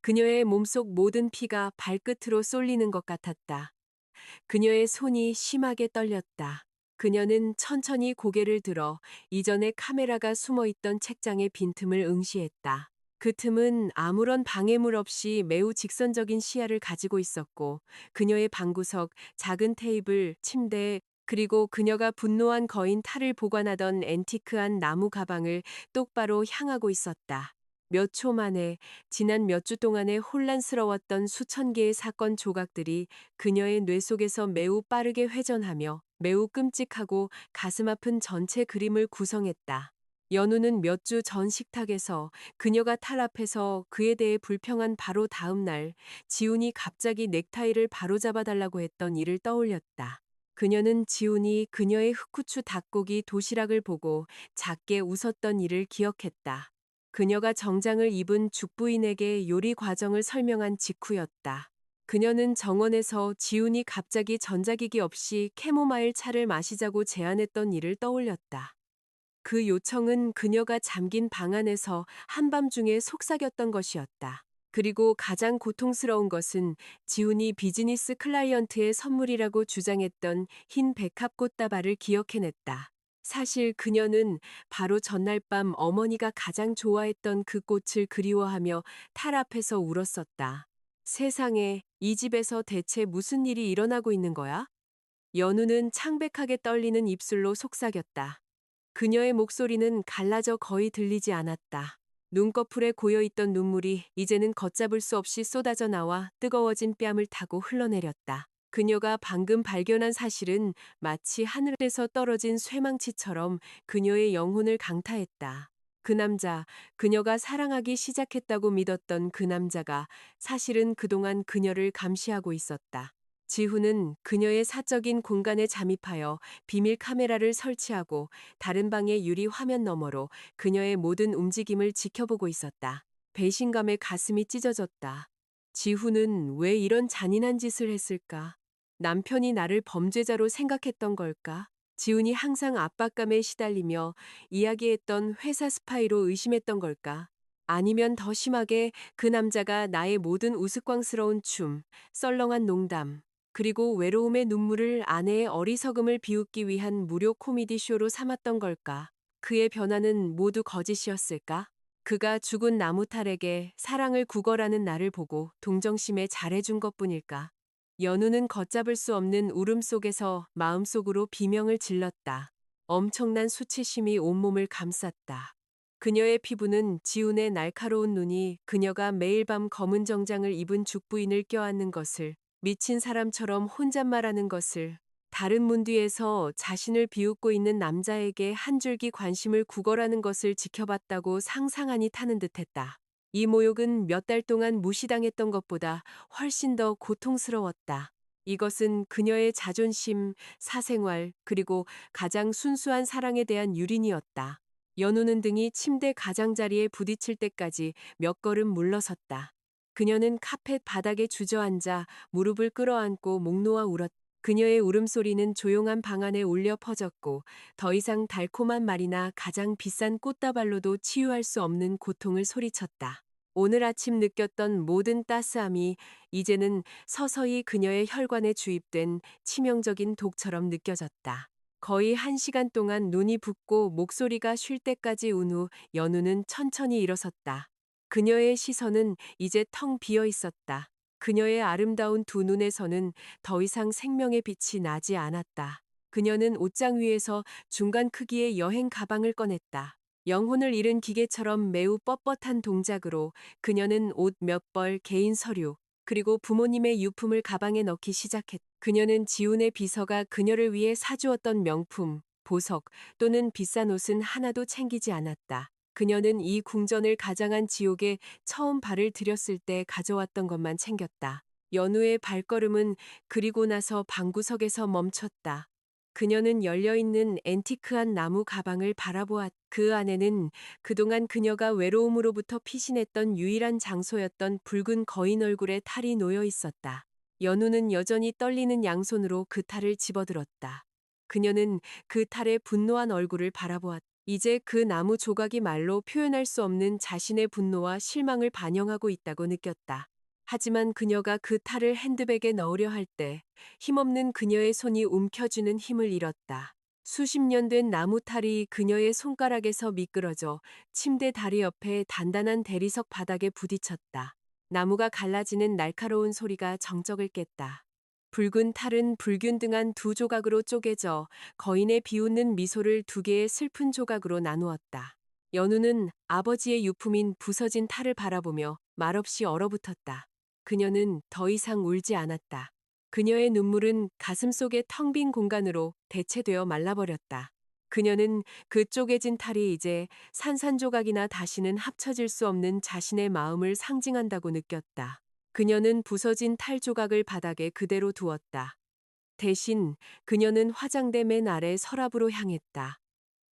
그녀의 몸속 모든 피가 발끝으로 쏠리는 것 같았다. 그녀의 손이 심하게 떨렸다. 그녀는 천천히 고개를 들어 이전에 카메라가 숨어 있던 책장의 빈틈을 응시했다. 그 틈은 아무런 방해물 없이 매우 직선적인 시야를 가지고 있었고, 그녀의 방구석, 작은 테이블, 침대, 그리고 그녀가 분노한 거인 탈을 보관하던 앤티크한 나무 가방을 똑바로 향하고 있었다. 몇 초 만에 지난 몇 주 동안에 혼란스러웠던 수천 개의 사건 조각들이 그녀의 뇌 속에서 매우 빠르게 회전하며 매우 끔찍하고 가슴 아픈 전체 그림을 구성했다. 연우는 몇 주 전 식탁에서 그녀가 탈 앞에서 그에 대해 불평한 바로 다음 날 지훈이 갑자기 넥타이를 바로잡아 달라고 했던 일을 떠올렸다. 그녀는 지훈이 그녀의 흑후추 닭고기 도시락을 보고 작게 웃었던 일을 기억했다. 그녀가 정장을 입은 죽부인에게 요리 과정을 설명한 직후였다. 그녀는 정원에서 지훈이 갑자기 전자기기 없이 캐모마일 차를 마시자고 제안했던 일을 떠올렸다. 그 요청은 그녀가 잠긴 방 안에서 한밤중에 속삭였던 것이었다. 그리고 가장 고통스러운 것은 지훈이 비즈니스 클라이언트의 선물이라고 주장했던 흰 백합 꽃다발을 기억해냈다. 사실 그녀는 바로 전날 밤 어머니가 가장 좋아했던 그 꽃을 그리워하며 탈 앞에서 울었었다. 세상에, 이 집에서 대체 무슨 일이 일어나고 있는 거야? 연우는 창백하게 떨리는 입술로 속삭였다. 그녀의 목소리는 갈라져 거의 들리지 않았다. 눈꺼풀에 고여있던 눈물이 이제는 걷잡을 수 없이 쏟아져 나와 뜨거워진 뺨을 타고 흘러내렸다. 그녀가 방금 발견한 사실은 마치 하늘에서 떨어진 쇠망치처럼 그녀의 영혼을 강타했다. 그 남자, 그녀가 사랑하기 시작했다고 믿었던 그 남자가 사실은 그동안 그녀를 감시하고 있었다. 지훈은 그녀의 사적인 공간에 잠입하여 비밀 카메라를 설치하고 다른 방의 유리 화면 너머로 그녀의 모든 움직임을 지켜보고 있었다. 배신감에 가슴이 찢어졌다. 지훈은 왜 이런 잔인한 짓을 했을까? 남편이 나를 범죄자로 생각했던 걸까? 지훈이 항상 압박감에 시달리며 이야기했던 회사 스파이로 의심했던 걸까? 아니면 더 심하게 그 남자가 나의 모든 우스꽝스러운 춤, 썰렁한 농담, 그리고 외로움의 눈물을 아내의 어리석음을 비웃기 위한 무료 코미디 쇼로 삼았던 걸까? 그의 변화는 모두 거짓이었을까? 그가 죽은 나무탈에게 사랑을 구걸하는 나를 보고 동정심에 잘해준 것뿐일까? 연우는 걷잡을 수 없는 울음 속에서 마음속으로 비명을 질렀다. 엄청난 수치심이 온몸을 감쌌다. 그녀의 피부는 지훈의 날카로운 눈이 그녀가 매일 밤 검은 정장을 입은 죽부인을 껴안는 것을, 미친 사람처럼 혼잣말하는 것을, 다른 문 뒤에서 자신을 비웃고 있는 남자에게 한 줄기 관심을 구걸하는 것을 지켜봤다고 상상하니 타는 듯했다. 이 모욕은 몇 달 동안 무시당했던 것보다 훨씬 더 고통스러웠다. 이것은 그녀의 자존심, 사생활, 그리고 가장 순수한 사랑에 대한 유린이었다. 연우는 등이 침대 가장자리에 부딪힐 때까지 몇 걸음 물러섰다. 그녀는 카펫 바닥에 주저앉아 무릎을 끌어안고 목 놓아 울었다. 그녀의 울음소리는 조용한 방 안에 울려 퍼졌고 더 이상 달콤한 말이나 가장 비싼 꽃다발로도 치유할 수 없는 고통을 소리쳤다. 오늘 아침 느꼈던 모든 따스함이 이제는 서서히 그녀의 혈관에 주입된 치명적인 독처럼 느껴졌다. 거의 1시간 동안 눈이 붓고 목소리가 쉴 때까지 운 후 연우는 천천히 일어섰다. 그녀의 시선은 이제 텅 비어 있었다. 그녀의 아름다운 두 눈에서는 더 이상 생명의 빛이 나지 않았다. 그녀는 옷장 위에서 중간 크기의 여행 가방을 꺼냈다. 영혼을 잃은 기계처럼 매우 뻣뻣한 동작으로 그녀는 옷 몇 벌, 개인 서류, 그리고 부모님의 유품을 가방에 넣기 시작했다. 그녀는 지훈의 비서가 그녀를 위해 사주었던 명품, 보석 또는 비싼 옷은 하나도 챙기지 않았다. 그녀는 이 궁전을 가장한 지옥에 처음 발을 들였을 때 가져왔던 것만 챙겼다. 연우의 발걸음은 그리고 나서 방구석에서 멈췄다. 그녀는 열려있는 앤티크한 나무 가방을 바라보았다. 그 안에는 그동안 그녀가 외로움으로부터 피신했던 유일한 장소였던 붉은 거인 얼굴의 탈이 놓여 있었다. 연우는 여전히 떨리는 양손으로 그 탈을 집어들었다. 그녀는 그 탈의 분노한 얼굴을 바라보았다. 이제 그 나무 조각이 말로 표현할 수 없는 자신의 분노와 실망을 반영하고 있다고 느꼈다. 하지만 그녀가 그 탈을 핸드백에 넣으려 할 때 힘없는 그녀의 손이 움켜쥐는 힘을 잃었다. 수십 년 된 나무 탈이 그녀의 손가락에서 미끄러져 침대 다리 옆에 단단한 대리석 바닥에 부딪혔다. 나무가 갈라지는 날카로운 소리가 정적을 깼다. 붉은 탈은 불균등한 두 조각으로 쪼개져 거인의 비웃는 미소를 두 개의 슬픈 조각으로 나누었다. 연우는 아버지의 유품인 부서진 탈을 바라보며 말없이 얼어붙었다. 그녀는 더 이상 울지 않았다. 그녀의 눈물은 가슴속의 텅 빈 공간으로 대체되어 말라버렸다. 그녀는 그 쪼개진 탈이 이제 산산조각이나 다시는 합쳐질 수 없는 자신의 마음을 상징한다고 느꼈다. 그녀는 부서진 탈 조각을 바닥에 그대로 두었다. 대신 그녀는 화장대 맨 아래 서랍으로 향했다.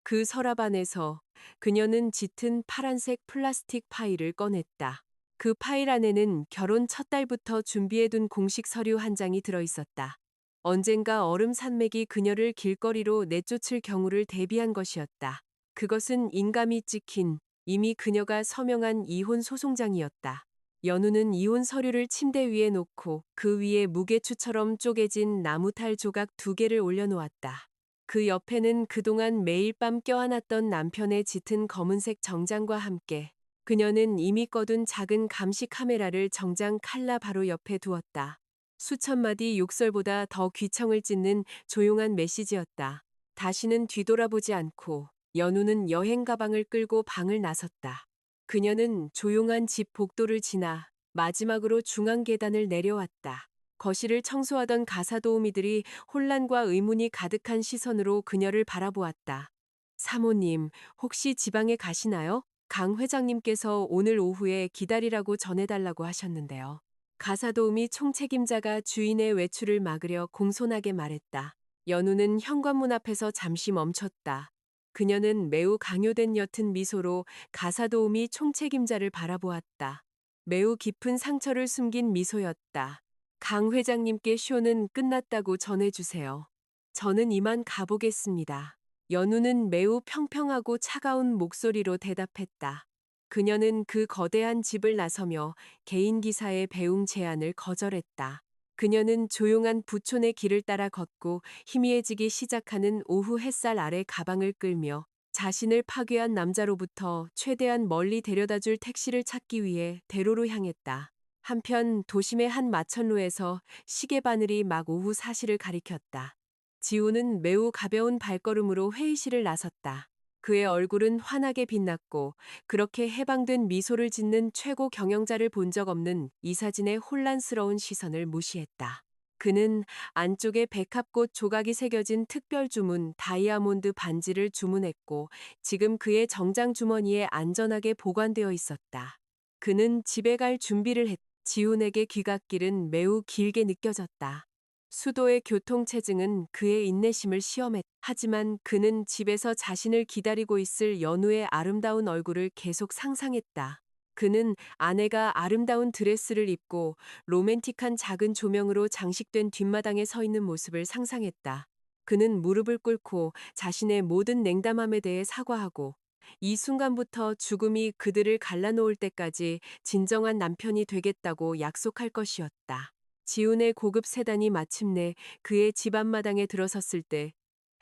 그 서랍 안에서 그녀는 짙은 파란색 플라스틱 파일을 꺼냈다. 그 파일 안에는 결혼 첫 달부터 준비해둔 공식 서류 한 장이 들어있었다. 언젠가 얼음 산맥이 그녀를 길거리로 내쫓을 경우를 대비한 것이었다. 그것은 인감이 찍힌 이미 그녀가 서명한 이혼 소송장이었다. 연우는 이혼 서류를 침대 위에 놓고 그 위에 무게추처럼 쪼개진 나무탈 조각 두 개를 올려놓았다. 그 옆에는 그동안 매일 밤 껴안았던 남편의 짙은 검은색 정장과 함께 그녀는 이미 꺼둔 작은 감시 카메라를 정장 칼라 바로 옆에 두었다. 수천 마디 욕설보다 더 귀청을 찢는 조용한 메시지였다. 다시는 뒤돌아보지 않고 연우는 여행 가방을 끌고 방을 나섰다. 그녀는 조용한 집 복도를 지나 마지막으로 중앙 계단을 내려왔다. 거실을 청소하던 가사 도우미들이 혼란과 의문이 가득한 시선으로 그녀를 바라보았다. 사모님, 혹시 지방에 가시나요? 강 회장님께서 오늘 오후에 기다리라고 전해달라고 하셨는데요. 가사 도우미 총책임자가 주인의 외출을 막으려 공손하게 말했다. 연우는 현관문 앞에서 잠시 멈췄다. 그녀는 매우 강요된 옅은 미소로 가사 도우미 총책임자를 바라보았다. 매우 깊은 상처를 숨긴 미소였다. 강 회장님께 쇼는 끝났다고 전해주세요. 저는 이만 가보겠습니다. 연우는 매우 평평하고 차가운 목소리로 대답했다. 그녀는 그 거대한 집을 나서며 개인 기사의 배웅 제안을 거절했다. 그녀는 조용한 부촌의 길을 따라 걷고 희미해지기 시작하는 오후 햇살 아래 가방을 끌며 자신을 파괴한 남자로부터 최대한 멀리 데려다줄 택시를 찾기 위해 대로로 향했다. 한편 도심의 한 마천루에서 시계 바늘이 막 오후 4시를 가리켰다. 지우는 매우 가벼운 발걸음으로 회의실을 나섰다. 그의 얼굴은 환하게 빛났고 그렇게 해방된 미소를 짓는 최고 경영자를 본 적 없는 이사진의 혼란스러운 시선을 무시했다. 그는 안쪽에 백합꽃 조각이 새겨진 특별 주문 다이아몬드 반지를 주문했고 지금 그의 정장 주머니에 안전하게 보관되어 있었다. 그는 집에 갈 준비를 했다. 지훈에게 귀갓길은 매우 길게 느껴졌다. 수도의 교통체증은 그의 인내심을 시험했다. 하지만 그는 집에서 자신을 기다리고 있을 연우의 아름다운 얼굴을 계속 상상했다. 그는 아내가 아름다운 드레스를 입고 로맨틱한 작은 조명으로 장식된 뒷마당에 서 있는 모습을 상상했다. 그는 무릎을 꿇고 자신의 모든 냉담함에 대해 사과하고 이 순간부터 죽음이 그들을 갈라놓을 때까지 진정한 남편이 되겠다고 약속할 것이었다. 지훈의 고급 세단이 마침내 그의 집 앞마당에 들어섰을 때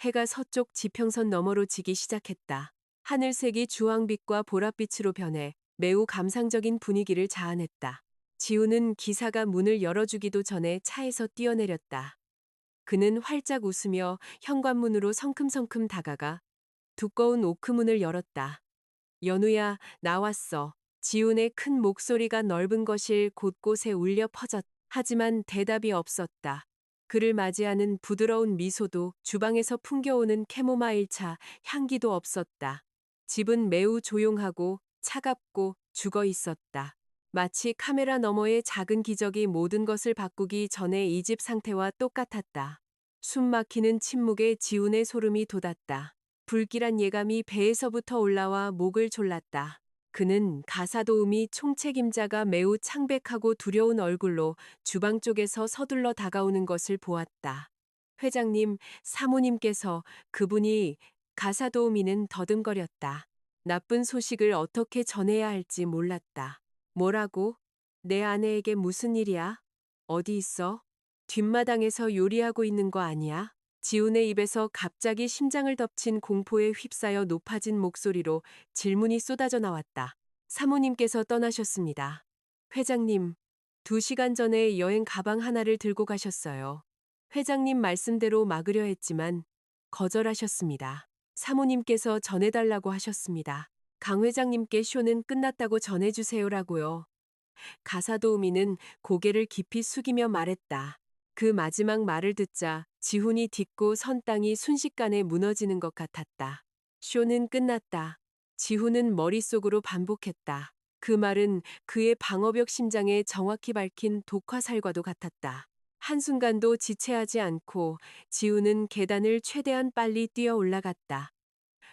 해가 서쪽 지평선 너머로 지기 시작했다. 하늘색이 주황빛과 보랏빛으로 변해 매우 감상적인 분위기를 자아냈다. 지훈은 기사가 문을 열어주기도 전에 차에서 뛰어내렸다. 그는 활짝 웃으며 현관문으로 성큼성큼 다가가 두꺼운 오크문을 열었다. 연우야, 나왔어. 지훈의 큰 목소리가 넓은 거실 곳곳에 울려 퍼졌다. 하지만 대답이 없었다. 그를 맞이하는 부드러운 미소도 주방에서 풍겨오는 캐모마일차 향기도 없었다. 집은 매우 조용하고 차갑고 죽어 있었다. 마치 카메라 너머의 작은 기적이 모든 것을 바꾸기 전에 이 집 상태와 똑같았다. 숨 막히는 침묵에 지훈의 소름이 돋았다. 불길한 예감이 배에서부터 올라와 목을 졸랐다. 그는 가사도우미 총책임자가 매우 창백하고 두려운 얼굴로 주방 쪽에서 서둘러 다가오는 것을 보았다. 회장님, 사모님께서 그분이 가사도우미는 더듬거렸다. 나쁜 소식을 어떻게 전해야 할지 몰랐다. 뭐라고? 내 아내에게 무슨 일이야? 어디 있어? 뒷마당에서 요리하고 있는 거 아니야? 지훈의 입에서 갑자기 심장을 덮친 공포에 휩싸여 높아진 목소리로 질문이 쏟아져 나왔다. 사모님께서 떠나셨습니다. 회장님, 2시간 전에 여행 가방 하나를 들고 가셨어요. 회장님 말씀대로 막으려 했지만 거절하셨습니다. 사모님께서 전해달라고 하셨습니다. 강 회장님께 쇼는 끝났다고 전해주세요라고요. 가사도우미는 고개를 깊이 숙이며 말했다. 그 마지막 말을 듣자 지훈이 딛고 선 땅이 순식간에 무너지는 것 같았다. 쇼는 끝났다. 지훈은 머릿속으로 반복했다. 그 말은 그의 방어벽 심장에 정확히 밝힌 독화살과도 같았다. 한순간도 지체하지 않고 지훈은 계단을 최대한 빨리 뛰어 올라갔다.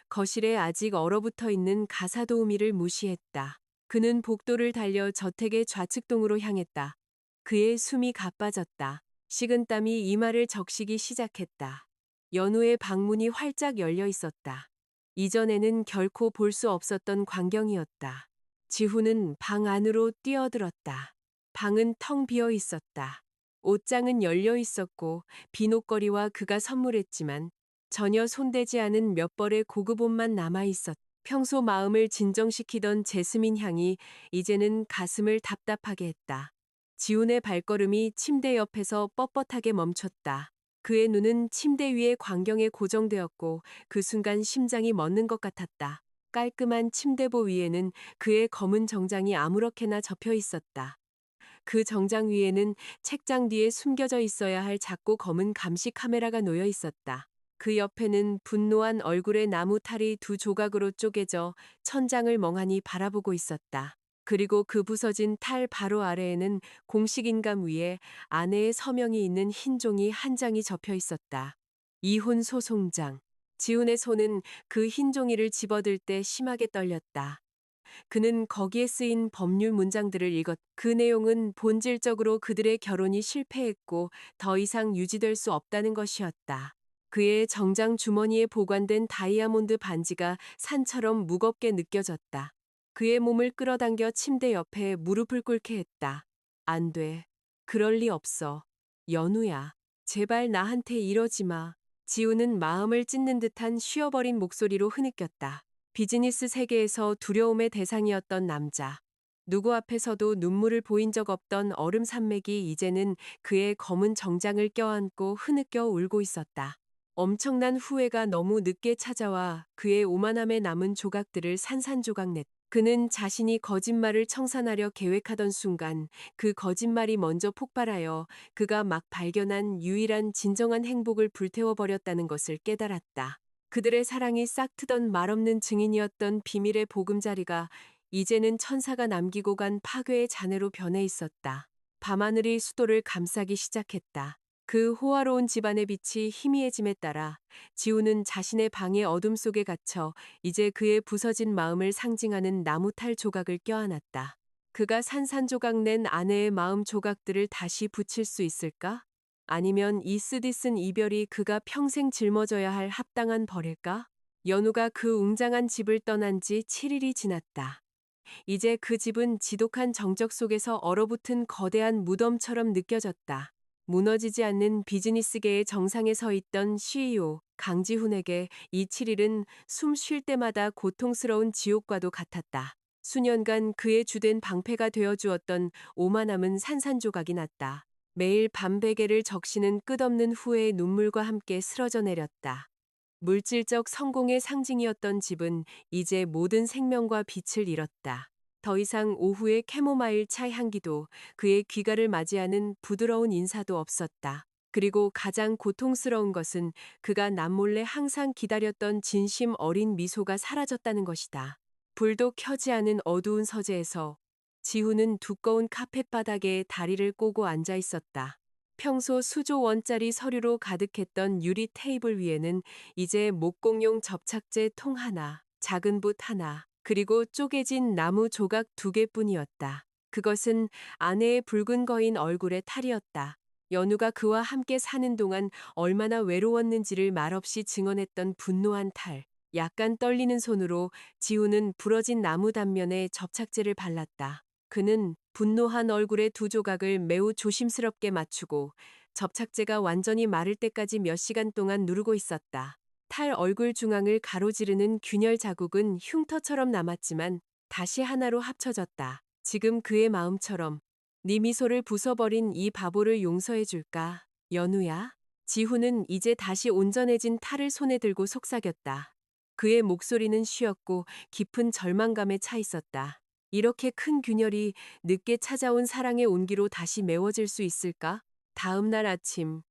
거실에 아직 얼어붙어 있는 가사도우미를 무시했다. 그는 복도를 달려 저택의 좌측동으로 향했다. 그의 숨이 가빠졌다. 식은땀이 이마를 적시기 시작했다. 연우의 방문이 활짝 열려 있었다. 이전에는 결코 볼 수 없었던 광경이었다. 지훈은 방 안으로 뛰어들었다. 방은 텅 비어 있었다. 옷장은 열려 있었고 비옷걸이와 그가 선물했지만 전혀 손대지 않은 몇 벌의 고급 옷만 남아 있었다. 평소 마음을 진정시키던 제스민 향이 이제는 가슴을 답답하게 했다. 지훈의 발걸음이 침대 옆에서 뻣뻣하게 멈췄다. 그의 눈은 침대 위의 광경에 고정되었고 그 순간 심장이 멎는 것 같았다. 깔끔한 침대보 위에는 그의 검은 정장이 아무렇게나 접혀 있었다. 그 정장 위에는 책장 뒤에 숨겨져 있어야 할 작고 검은 감시 카메라가 놓여 있었다. 그 옆에는 분노한 얼굴의 나무 탈이 2조각으로 쪼개져 천장을 멍하니 바라보고 있었다. 그리고 그 부서진 탈 바로 아래에는 공식 인감 위에 아내의 서명이 있는 흰 종이 한 장이 접혀 있었다. 이혼 소송장. 지훈의 손은 그 흰 종이를 집어들 때 심하게 떨렸다. 그는 거기에 쓰인 법률 문장들을 읽었. 그 내용은 본질적으로 그들의 결혼이 실패했고 더 이상 유지될 수 없다는 것이었다. 그의 정장 주머니에 보관된 다이아몬드 반지가 산처럼 무겁게 느껴졌다. 그의 몸을 끌어당겨 침대 옆에 무릎을 꿇게 했다. 안 돼. 그럴 리 없어. 연우야. 제발 나한테 이러지 마. 지우는 마음을 찢는 듯한 쉬어버린 목소리로 흐느꼈다. 비즈니스 세계에서 두려움의 대상이었던 남자. 누구 앞에서도 눈물을 보인 적 없던 얼음 산맥이 이제는 그의 검은 정장을 껴안고 흐느껴 울고 있었다. 엄청난 후회가 너무 늦게 찾아와 그의 오만함에 남은 조각들을 산산조각 냈다. 그는 자신이 거짓말을 청산하려 계획하던 순간 그 거짓말이 먼저 폭발하여 그가 막 발견한 유일한 진정한 행복을 불태워버렸다는 것을 깨달았다. 그들의 사랑이 싹트던 말없는 증인이었던 비밀의 보금자리가 이제는 천사가 남기고 간 파괴의 잔해로 변해 있었다. 밤하늘이 수도를 감싸기 시작했다. 그 호화로운 집안의 빛이 희미해짐에 따라 지우는 자신의 방의 어둠 속에 갇혀 이제 그의 부서진 마음을 상징하는 나무탈 조각을 껴안았다. 그가 산산조각 낸 아내의 마음 조각들을 다시 붙일 수 있을까? 아니면 이 쓰디쓴 이별이 그가 평생 짊어져야 할 합당한 벌일까? 연우가 그 웅장한 집을 떠난 지 7일이 지났다. 이제 그 집은 지독한 정적 속에서 얼어붙은 거대한 무덤처럼 느껴졌다. 무너지지 않는 비즈니스계의 정상에 서 있던 CEO 강지훈에게 이 7일은 숨 쉴 때마다 고통스러운 지옥과도 같았다. 수년간 그의 주된 방패가 되어주었던 오만함은 산산조각이 났다. 매일 밤 베개를 적시는 끝없는 후회의 눈물과 함께 쓰러져 내렸다. 물질적 성공의 상징이었던 집은 이제 모든 생명과 빛을 잃었다. 더 이상 오후의 캐모마일 차 향기도 그의 귀가를 맞이하는 부드러운 인사도 없었다. 그리고 가장 고통스러운 것은 그가 남몰래 항상 기다렸던 진심 어린 미소가 사라졌다는 것이다. 불도 켜지 않은 어두운 서재에서 지훈은 두꺼운 카펫 바닥에 다리를 꼬고 앉아 있었다. 평소 수조 원짜리 서류로 가득했던 유리 테이블 위에는 이제 목공용 접착제 통 하나, 작은 붓 하나, 그리고 쪼개진 나무 조각 2개뿐이었다. 그것은 아내의 붉은 거인 얼굴의 탈이었다. 연우가 그와 함께 사는 동안 얼마나 외로웠는지를 말없이 증언했던 분노한 탈. 약간 떨리는 손으로 지우는 부러진 나무 단면에 접착제를 발랐다. 그는 분노한 얼굴의 2조각을 매우 조심스럽게 맞추고 접착제가 완전히 마를 때까지 몇 시간 동안 누르고 있었다. 탈 얼굴 중앙을 가로지르는 균열 자국은 흉터처럼 남았지만 다시 하나로 합쳐졌다. 지금 그의 마음처럼 네 미소를 부숴버린 이 바보를 용서해 줄까? 연우야? 지후는 이제 다시 온전해진 탈을 손에 들고 속삭였다. 그의 목소리는 쉬었고 깊은 절망감에 차 있었다. 이렇게 큰 균열이 늦게 찾아온 사랑의 온기로 다시 메워질 수 있을까? 다음 날 아침,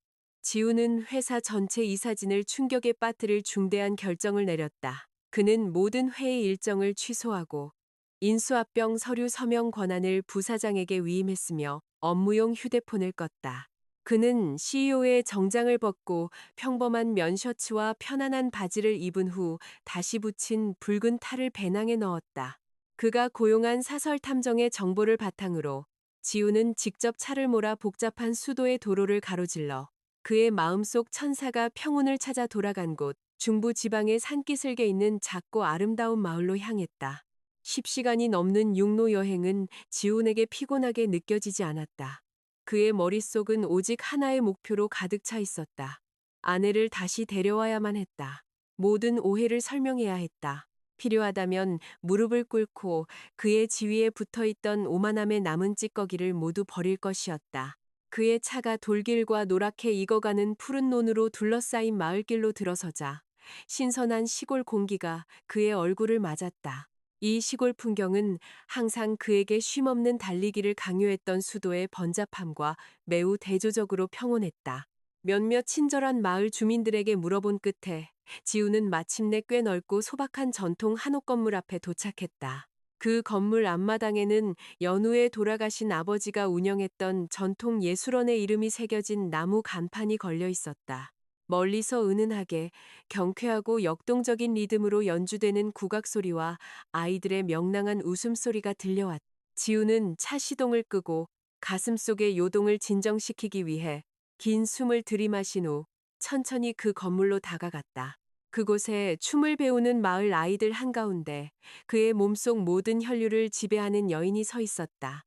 지우는 회사 전체 이사진을 충격에 빠뜨릴 중대한 결정을 내렸다. 그는 모든 회의 일정을 취소하고 인수합병 서류 서명 권한을 부사장에게 위임했으며 업무용 휴대폰을 껐다. 그는 CEO의 정장을 벗고 평범한 면셔츠와 편안한 바지를 입은 후 다시 붙인 붉은 탈을 배낭에 넣었다. 그가 고용한 사설 탐정의 정보를 바탕으로 지우는 직접 차를 몰아 복잡한 수도의 도로를 가로질러 그의 마음속 천사가 평온을 찾아 돌아간 곳 중부 지방의 산기슭에 있는 작고 아름다운 마을로 향했다. 10시간이 넘는 육로 여행은 지훈에게 피곤하게 느껴지지 않았다. 그의 머릿속은 오직 하나의 목표로 가득 차 있었다. 아내를 다시 데려와야만 했다. 모든 오해를 설명해야 했다. 필요하다면 무릎을 꿇고 그의 지위에 붙어있던 오만함의 남은 찌꺼기를 모두 버릴 것이었다. 그의 차가 돌길과 노랗게 익어가는 푸른 논으로 둘러싸인 마을길로 들어서자 신선한 시골 공기가 그의 얼굴을 맞았다. 이 시골 풍경은 항상 그에게 쉼없는 달리기를 강요했던 수도의 번잡함과 매우 대조적으로 평온했다. 몇몇 친절한 마을 주민들에게 물어본 끝에 지우는 마침내 꽤 넓고 소박한 전통 한옥 건물 앞에 도착했다. 그 건물 앞마당에는 연후에 돌아가신 아버지가 운영했던 전통 예술원의 이름이 새겨진 나무 간판이 걸려 있었다. 멀리서 은은하게 경쾌하고 역동적인 리듬으로 연주되는 국악 소리와 아이들의 명랑한 웃음소리가 들려왔다. 지우는 차 시동을 끄고 가슴속의 요동을 진정시키기 위해 긴 숨을 들이마신 후 천천히 그 건물로 다가갔다. 그곳에 춤을 배우는 마을 아이들 한가운데 그의 몸속 모든 혈류를 지배하는 여인이 서 있었다.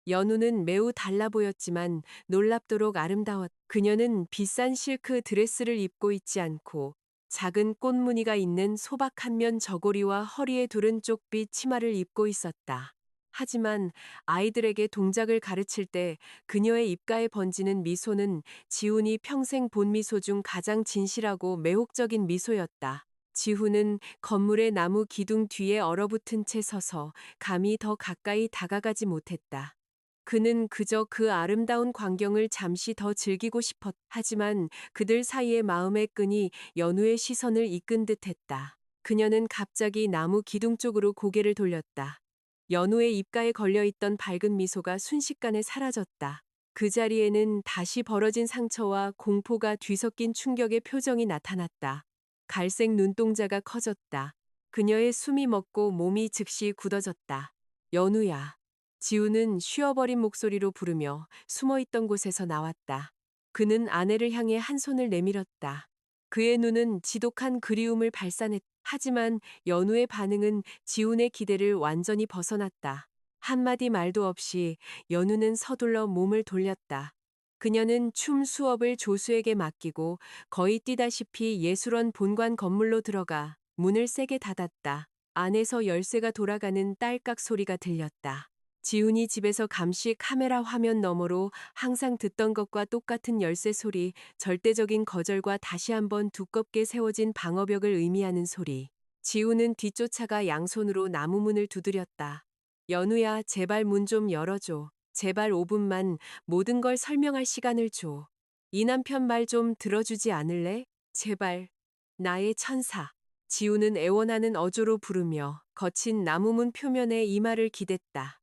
연우는 매우 달라 보였지만 놀랍도록 아름다웠다. 그녀는 비싼 실크 드레스를 입고 있지 않고 작은 꽃무늬가 있는 소박한 면 저고리와 허리에 두른 쪽빛 치마를 입고 있었다. 하지만 아이들에게 동작을 가르칠 때 그녀의 입가에 번지는 미소는 지훈이 평생 본 미소 중 가장 진실하고 매혹적인 미소였다. 지훈은 건물의 나무 기둥 뒤에 얼어붙은 채 서서 감히 더 가까이 다가가지 못했다. 그는 그저 그 아름다운 광경을 잠시 더 즐기고 싶었다. 하지만 그들 사이의 마음의 끈이 연우의 시선을 이끈 듯했다. 그녀는 갑자기 나무 기둥 쪽으로 고개를 돌렸다. 연우의 입가에 걸려있던 밝은 미소가 순식간에 사라졌다. 그 자리에는 다시 벌어진 상처와 공포가 뒤섞인 충격의 표정이 나타났다. 갈색 눈동자가 커졌다. 그녀의 숨이 멎고 몸이 즉시 굳어졌다. 연우야. 지우는 쉬어버린 목소리로 부르며 숨어있던 곳에서 나왔다. 그는 아내를 향해 한 손을 내밀었다. 그의 눈은 지독한 그리움을 발산했다. 하지만 연우의 반응은 지훈의 기대를 완전히 벗어났다. 한마디 말도 없이 연우는 서둘러 몸을 돌렸다. 그녀는 춤 수업을 조수에게 맡기고 거의 뛰다시피 예술원 본관 건물로 들어가 문을 세게 닫았다. 안에서 열쇠가 돌아가는 딸깍 소리가 들렸다. 지훈이 집에서 감시 카메라 화면 너머로 항상 듣던 것과 똑같은 열쇠 소리, 절대적인 거절과 다시 한번 두껍게 세워진 방어벽을 의미하는 소리. 지훈은 뒤쫓아가 양손으로 나무 문을 두드렸다. 연우야, 제발 문 좀 열어줘. 제발 5분만 모든 걸 설명할 시간을 줘. 이 남편 말 좀 들어주지 않을래? 제발. 나의 천사. 지훈은 애원하는 어조로 부르며 거친 나무문 표면에 이마를 기댔다.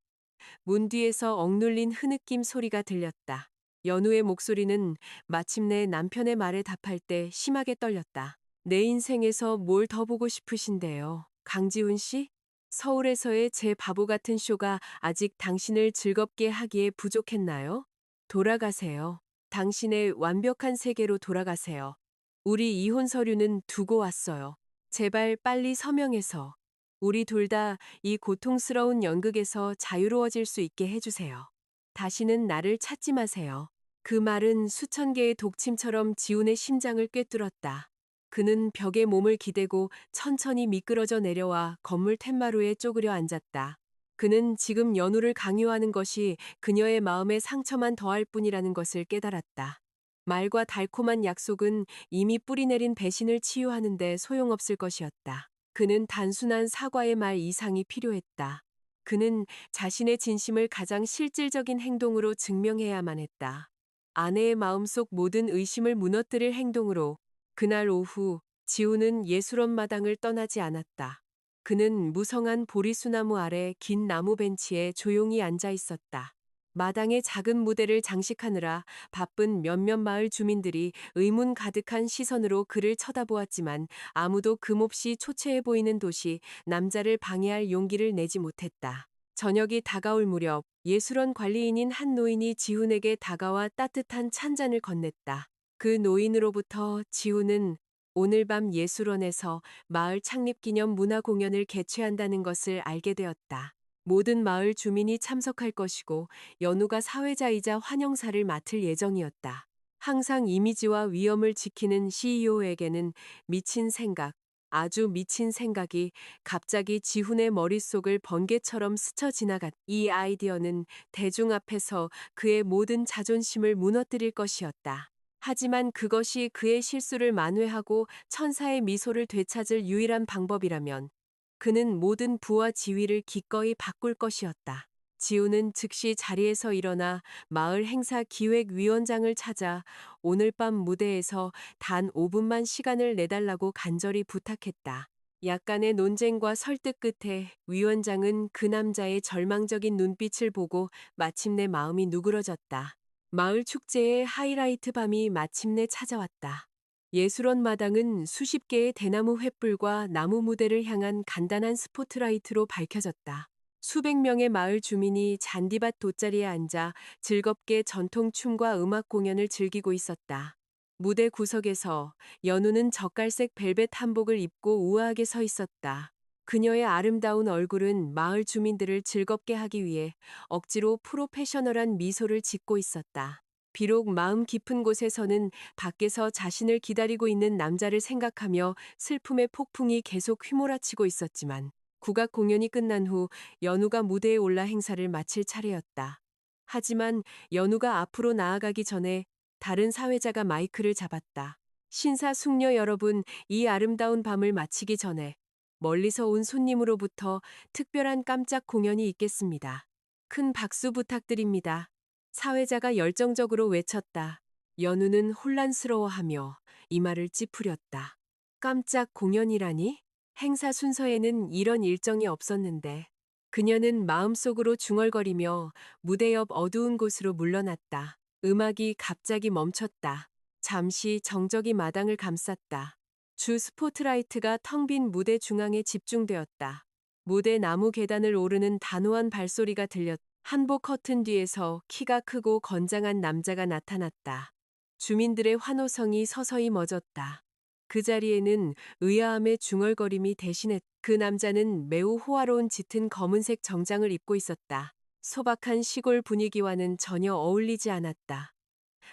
문 뒤에서 억눌린 흐느낌 소리가 들렸다. 연우의 목소리는 마침내 남편의 말에 답할 때 심하게 떨렸다. 내 인생에서 뭘 더 보고 싶으신데요? 강지훈 씨? 서울에서의 제 바보 같은 쇼가 아직 당신을 즐겁게 하기에 부족했나요? 돌아가세요. 당신의 완벽한 세계로 돌아가세요. 우리 이혼 서류는 두고 왔어요. 제발 빨리 서명해서 우리 둘 다 이 고통스러운 연극에서 자유로워질 수 있게 해주세요. 다시는 나를 찾지 마세요. 그 말은 수천 개의 독침처럼 지훈의 심장을 꿰뚫었다. 그는 벽에 몸을 기대고 천천히 미끄러져 내려와 건물 텐마루에 쪼그려 앉았다. 그는 지금 연우를 강요하는 것이 그녀의 마음에 상처만 더할 뿐이라는 것을 깨달았다. 말과 달콤한 약속은 이미 뿌리내린 배신을 치유하는데 소용없을 것이었다. 그는 단순한 사과의 말 이상이 필요했다. 그는 자신의 진심을 가장 실질적인 행동으로 증명해야만 했다. 아내의 마음속 모든 의심을 무너뜨릴 행동으로. 그날 오후 지우는 예술원 마당을 떠나지 않았다. 그는 무성한 보리수나무 아래 긴 나무 벤치에 조용히 앉아 있었다. 마당의 작은 무대를 장식하느라 바쁜 몇몇 마을 주민들이 의문 가득한 시선으로 그를 쳐다보았지만 아무도 금없이 초췌해 보이는 도시 남자를 방해할 용기를 내지 못했다. 저녁이 다가올 무렵 예술원 관리인인 한 노인이 지훈에게 다가와 따뜻한 찬잔을 건넸다. 그 노인으로부터 지훈은 오늘 밤 예술원에서 마을 창립 기념 문화 공연을 개최한다는 것을 알게 되었다. 모든 마을 주민이 참석할 것이고 연우가 사회자이자 환영사를 맡을 예정이었다. 항상 이미지와 위엄을 지키는 CEO에게는 미친 생각, 아주 미친 생각이 갑자기 지훈의 머릿속을 번개처럼 스쳐 지나갔. 이 아이디어는 대중 앞에서 그의 모든 자존심을 무너뜨릴 것이었다. 하지만 그것이 그의 실수를 만회하고 천사의 미소를 되찾을 유일한 방법이라면 그는 모든 부와 지위를 기꺼이 바꿀 것이었다. 지우는 즉시 자리에서 일어나 마을 행사 기획위원장을 찾아 오늘 밤 무대에서 단 5분만 시간을 내달라고 간절히 부탁했다. 약간의 논쟁과 설득 끝에 위원장은 그 남자의 절망적인 눈빛을 보고 마침내 마음이 누그러졌다. 마을 축제의 하이라이트 밤이 마침내 찾아왔다. 예술원 마당은 수십 개의 대나무 횃불과 나무 무대를 향한 간단한 스포트라이트로 밝혀졌다. 수백 명의 마을 주민이 잔디밭 돗자리에 앉아 즐겁게 전통 춤과 음악 공연을 즐기고 있었다. 무대 구석에서 연우는 젓갈색 벨벳 한복을 입고 우아하게 서 있었다. 그녀의 아름다운 얼굴은 마을 주민들을 즐겁게 하기 위해 억지로 프로페셔널한 미소를 짓고 있었다. 비록 마음 깊은 곳에서는 밖에서 자신을 기다리고 있는 남자를 생각하며 슬픔의 폭풍이 계속 휘몰아치고 있었지만 국악 공연이 끝난 후 연우가 무대에 올라 행사를 마칠 차례였다. 하지만 연우가 앞으로 나아가기 전에 다른 사회자가 마이크를 잡았다. 신사숙녀 여러분, 이 아름다운 밤을 마치기 전에 멀리서 온 손님으로부터 특별한 깜짝 공연이 있겠습니다. 큰 박수 부탁드립니다. 사회자가 열정적으로 외쳤다. 연우는 혼란스러워하며 이마를 찌푸렸다. 깜짝 공연이라니? 행사 순서에는 이런 일정이 없었는데. 그녀는 마음속으로 중얼거리며 무대 옆 어두운 곳으로 물러났다. 음악이 갑자기 멈췄다. 잠시 정적이 마당을 감쌌다. 주 스포트라이트가 텅 빈 무대 중앙에 집중되었다. 무대 나무 계단을 오르는 단호한 발소리가 들렸다. 한복 커튼 뒤에서 키가 크고 건장한 남자가 나타났다. 주민들의 환호성이 서서히 멎었다. 그 자리에는 의아함의 중얼거림이 대신했다. 그 남자는 매우 호화로운 짙은 검은색 정장을 입고 있었다. 소박한 시골 분위기와는 전혀 어울리지 않았다.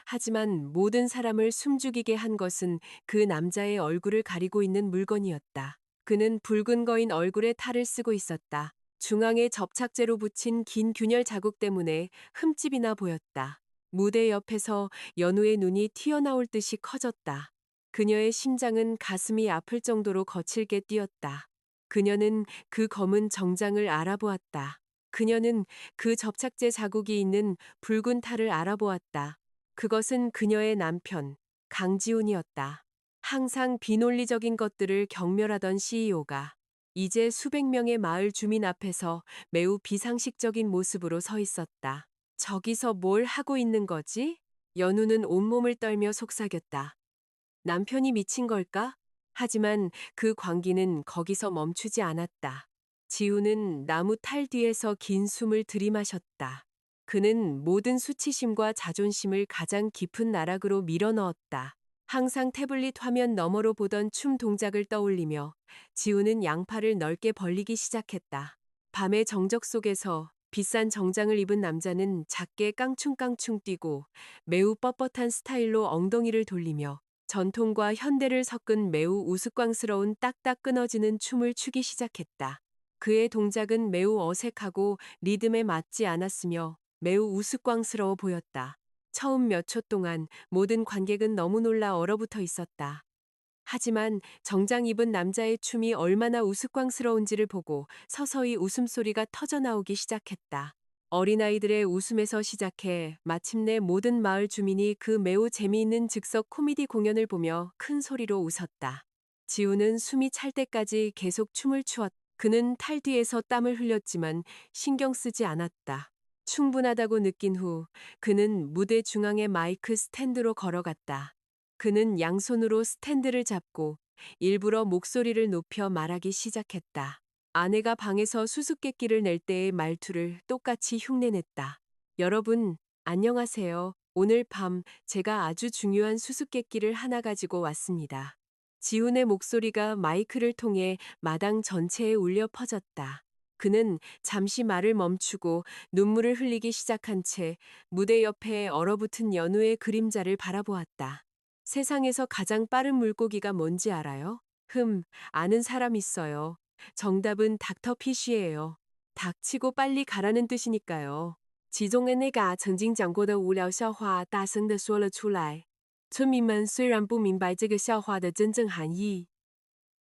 하지만 모든 사람을 숨죽이게 한 것은 그 남자의 얼굴을 가리고 있는 물건이었다. 그는 붉은 거인 얼굴에 탈을 쓰고 있었다. 중앙에 접착제로 붙인 긴 균열 자국 때문에 흠집이 나 보였다. 무대 옆에서 연우의 눈이 튀어나올 듯이 커졌다. 그녀의 심장은 가슴이 아플 정도로 거칠게 뛰었다. 그녀는 그 검은 정장을 알아보았다. 그녀는 그 접착제 자국이 있는 붉은 탈을 알아보았다. 그것은 그녀의 남편, 강지훈이었다. 항상 비논리적인 것들을 경멸하던 CEO가 이제 수백 명의 마을 주민 앞에서 매우 비상식적인 모습으로 서 있었다. 저기서 뭘 하고 있는 거지? 연우는 온몸을 떨며 속삭였다. 남편이 미친 걸까? 하지만 그 광기는 거기서 멈추지 않았다. 지우는 나무 탈 뒤에서 긴 숨을 들이마셨다. 그는 모든 수치심과 자존심을 가장 깊은 나락으로 밀어넣었다. 항상 태블릿 화면 너머로 보던 춤 동작을 떠올리며 지우는 양팔을 넓게 벌리기 시작했다. 밤의 정적 속에서 비싼 정장을 입은 남자는 작게 깡충깡충 뛰고 매우 뻣뻣한 스타일로 엉덩이를 돌리며 전통과 현대를 섞은 매우 우스꽝스러운 딱딱 끊어지는 춤을 추기 시작했다. 그의 동작은 매우 어색하고 리듬에 맞지 않았으며 매우 우스꽝스러워 보였다. 처음 몇 초 동안 모든 관객은 너무 놀라 얼어붙어 있었다. 하지만 정장 입은 남자의 춤이 얼마나 우스꽝스러운지를 보고 서서히 웃음소리가 터져나오기 시작했다. 어린아이들의 웃음에서 시작해 마침내 모든 마을 주민이 그 매우 재미있는 즉석 코미디 공연을 보며 큰 소리로 웃었다. 지우는 숨이 찰 때까지 계속 춤을 추었다. 그는 탈 뒤에서 땀을 흘렸지만 신경 쓰지 않았다. 충분하다고 느낀 후 그는 무대 중앙의 마이크 스탠드로 걸어갔다. 그는 양손으로 스탠드를 잡고 일부러 목소리를 높여 말하기 시작했다. 아내가 방에서 수수께끼를 낼 때의 말투를 똑같이 흉내냈다. 여러분, 안녕하세요. 오늘 밤 제가 아주 중요한 수수께끼를 하나 가지고 왔습니다. 지훈의 목소리가 마이크를 통해 마당 전체에 울려 퍼졌다. 그는 잠시 말을 멈추고 눈물을 흘리기 시작한 채 무대 옆에 얼어붙은 연우의 그림자를 바라보았다. 세상에서 가장 빠른 물고기가 뭔지 알아요? 아는 사람 있어요. 정답은 닥터피쉬예요. 닥치고 빨리 가라는 뜻이니까요.其中的那个曾经讲过的无聊笑话大声地说了出来。村民们虽然不明白这个笑话的真正含义，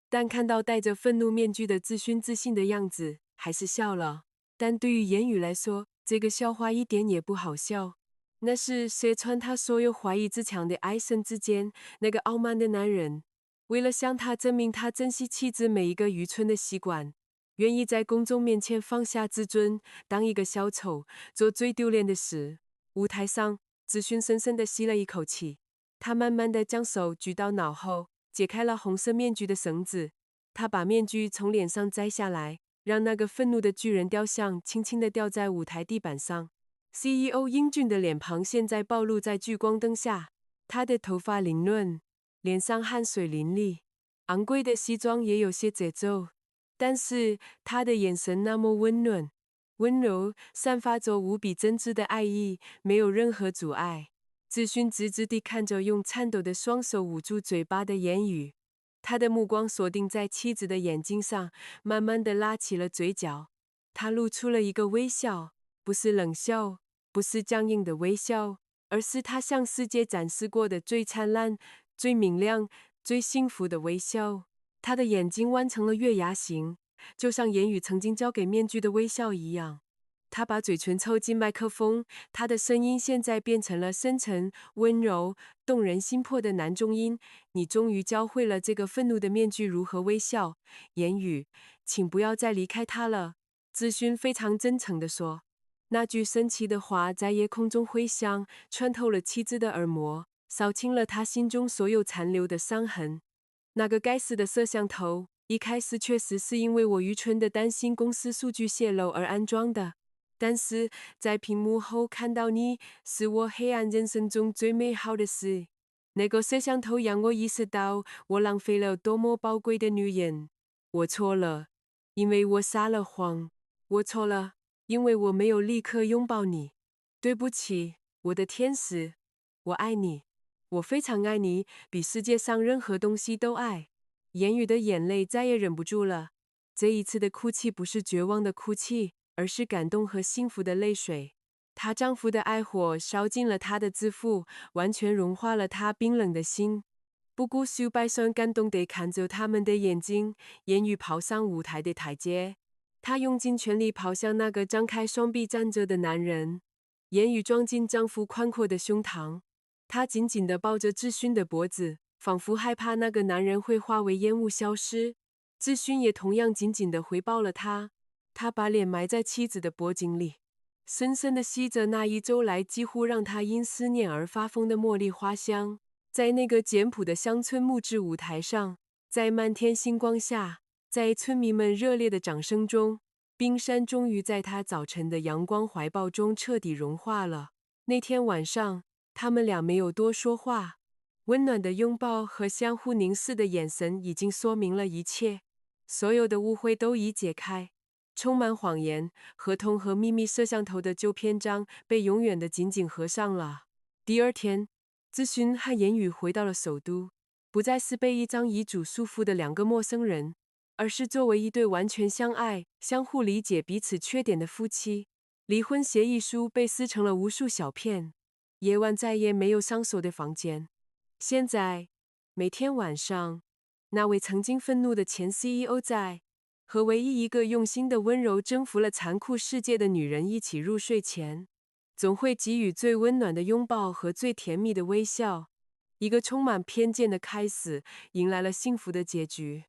但看到戴着愤怒面具的自勋自信的样子，还是笑了。但对于言语来说，这个笑话一点也不好笑。那是揭穿他所有怀疑之墙的埃森之间那个傲慢的男人，为了向他证明他珍惜妻子每一个愚蠢的习惯，愿意在公众面前放下自尊，当一个小丑，做最丢脸的事。舞台上，子勋深深地吸了一口气，他慢慢地将手举到脑后，解开了红色面具的绳子。他把面具从脸上摘下来，让那个愤怒的巨人雕像轻轻地掉在舞台地板上。CEO 英俊的脸庞现在暴露在聚光灯下，他的头发凌乱，脸上汗水淋漓，昂贵的西装也有些褶皱，但是他的眼神那么温暖、温柔，散发着无比真挚的爱意，没有任何阻碍。志勋直直地看着用颤抖的双手捂住嘴巴的言语，他的目光锁定在妻子的眼睛上，慢慢地拉起了嘴角。他露出了一个微笑，不是冷笑，不是僵硬的微笑，而是他向世界展示过的最灿烂、最明亮、最幸福的微笑。他的眼睛弯成了月牙形，就像言语曾经交给面具的微笑一样。他把嘴唇凑近麦克风，他的声音现在变成了深沉、温柔、动人心魄的男中音。你终于教会了这个愤怒的面具如何微笑。言语，请不要再离开他了。志勋非常真诚地说。那句神奇的话在夜空中回响，穿透了妻子的耳膜，扫清了他心中所有残留的伤痕。那个该死的摄像头，一开始确实是因为我愚蠢地担心公司数据泄露而安装的。但是在屏幕后看到你，是我黑暗人生中最美好的事。那个摄像头让我意识到我浪费了多么宝贵的女人。我错了，因为我撒了谎。我错了，因为我没有立刻拥抱你。对不起，我的天使，我爱你。我非常爱你，比世界上任何东西都爱。言语的眼泪再也忍不住了。这一次的哭泣不是绝望的哭泣，而是感动和幸福的泪水。她丈夫的爱火烧尽了她的自负，完全融化了她冰冷的心。不顾数百双感动地看着他们的眼睛，言语跑上舞台的台阶。她用尽全力跑向那个张开双臂站着的男人，言语装进丈夫宽阔的胸膛。她紧紧地抱着志勋的脖子，仿佛害怕那个男人会化为烟雾消失。志勋也同样紧紧地回抱了她。他把脸埋在妻子的脖颈里，深深地吸着那一周来几乎让他因思念而发疯的茉莉花香。在那个简朴的乡村木质舞台上，在漫天星光下，在村民们热烈的掌声中，冰山终于在他早晨的阳光怀抱中彻底融化了。那天晚上，他们俩没有多说话，温暖的拥抱和相互凝视的眼神已经说明了一切。所有的误会都已解开，充满谎言、合同和秘密摄像头的旧篇章被永远的紧紧合上了。第二天，咨询和言语回到了首都，不再是被一张遗嘱束缚的两个陌生人，而是作为一对完全相爱、相互理解彼此缺点的夫妻。离婚协议书被撕成了无数小片，夜晚再也没有上锁的房间。现在，每天晚上，那位曾经愤怒的前 CEO 在和唯一一个用心的温柔征服了残酷世界的女人一起入睡前，总会给予最温暖的拥抱和最甜蜜的微笑。一个充满偏见的开始，迎来了幸福的结局。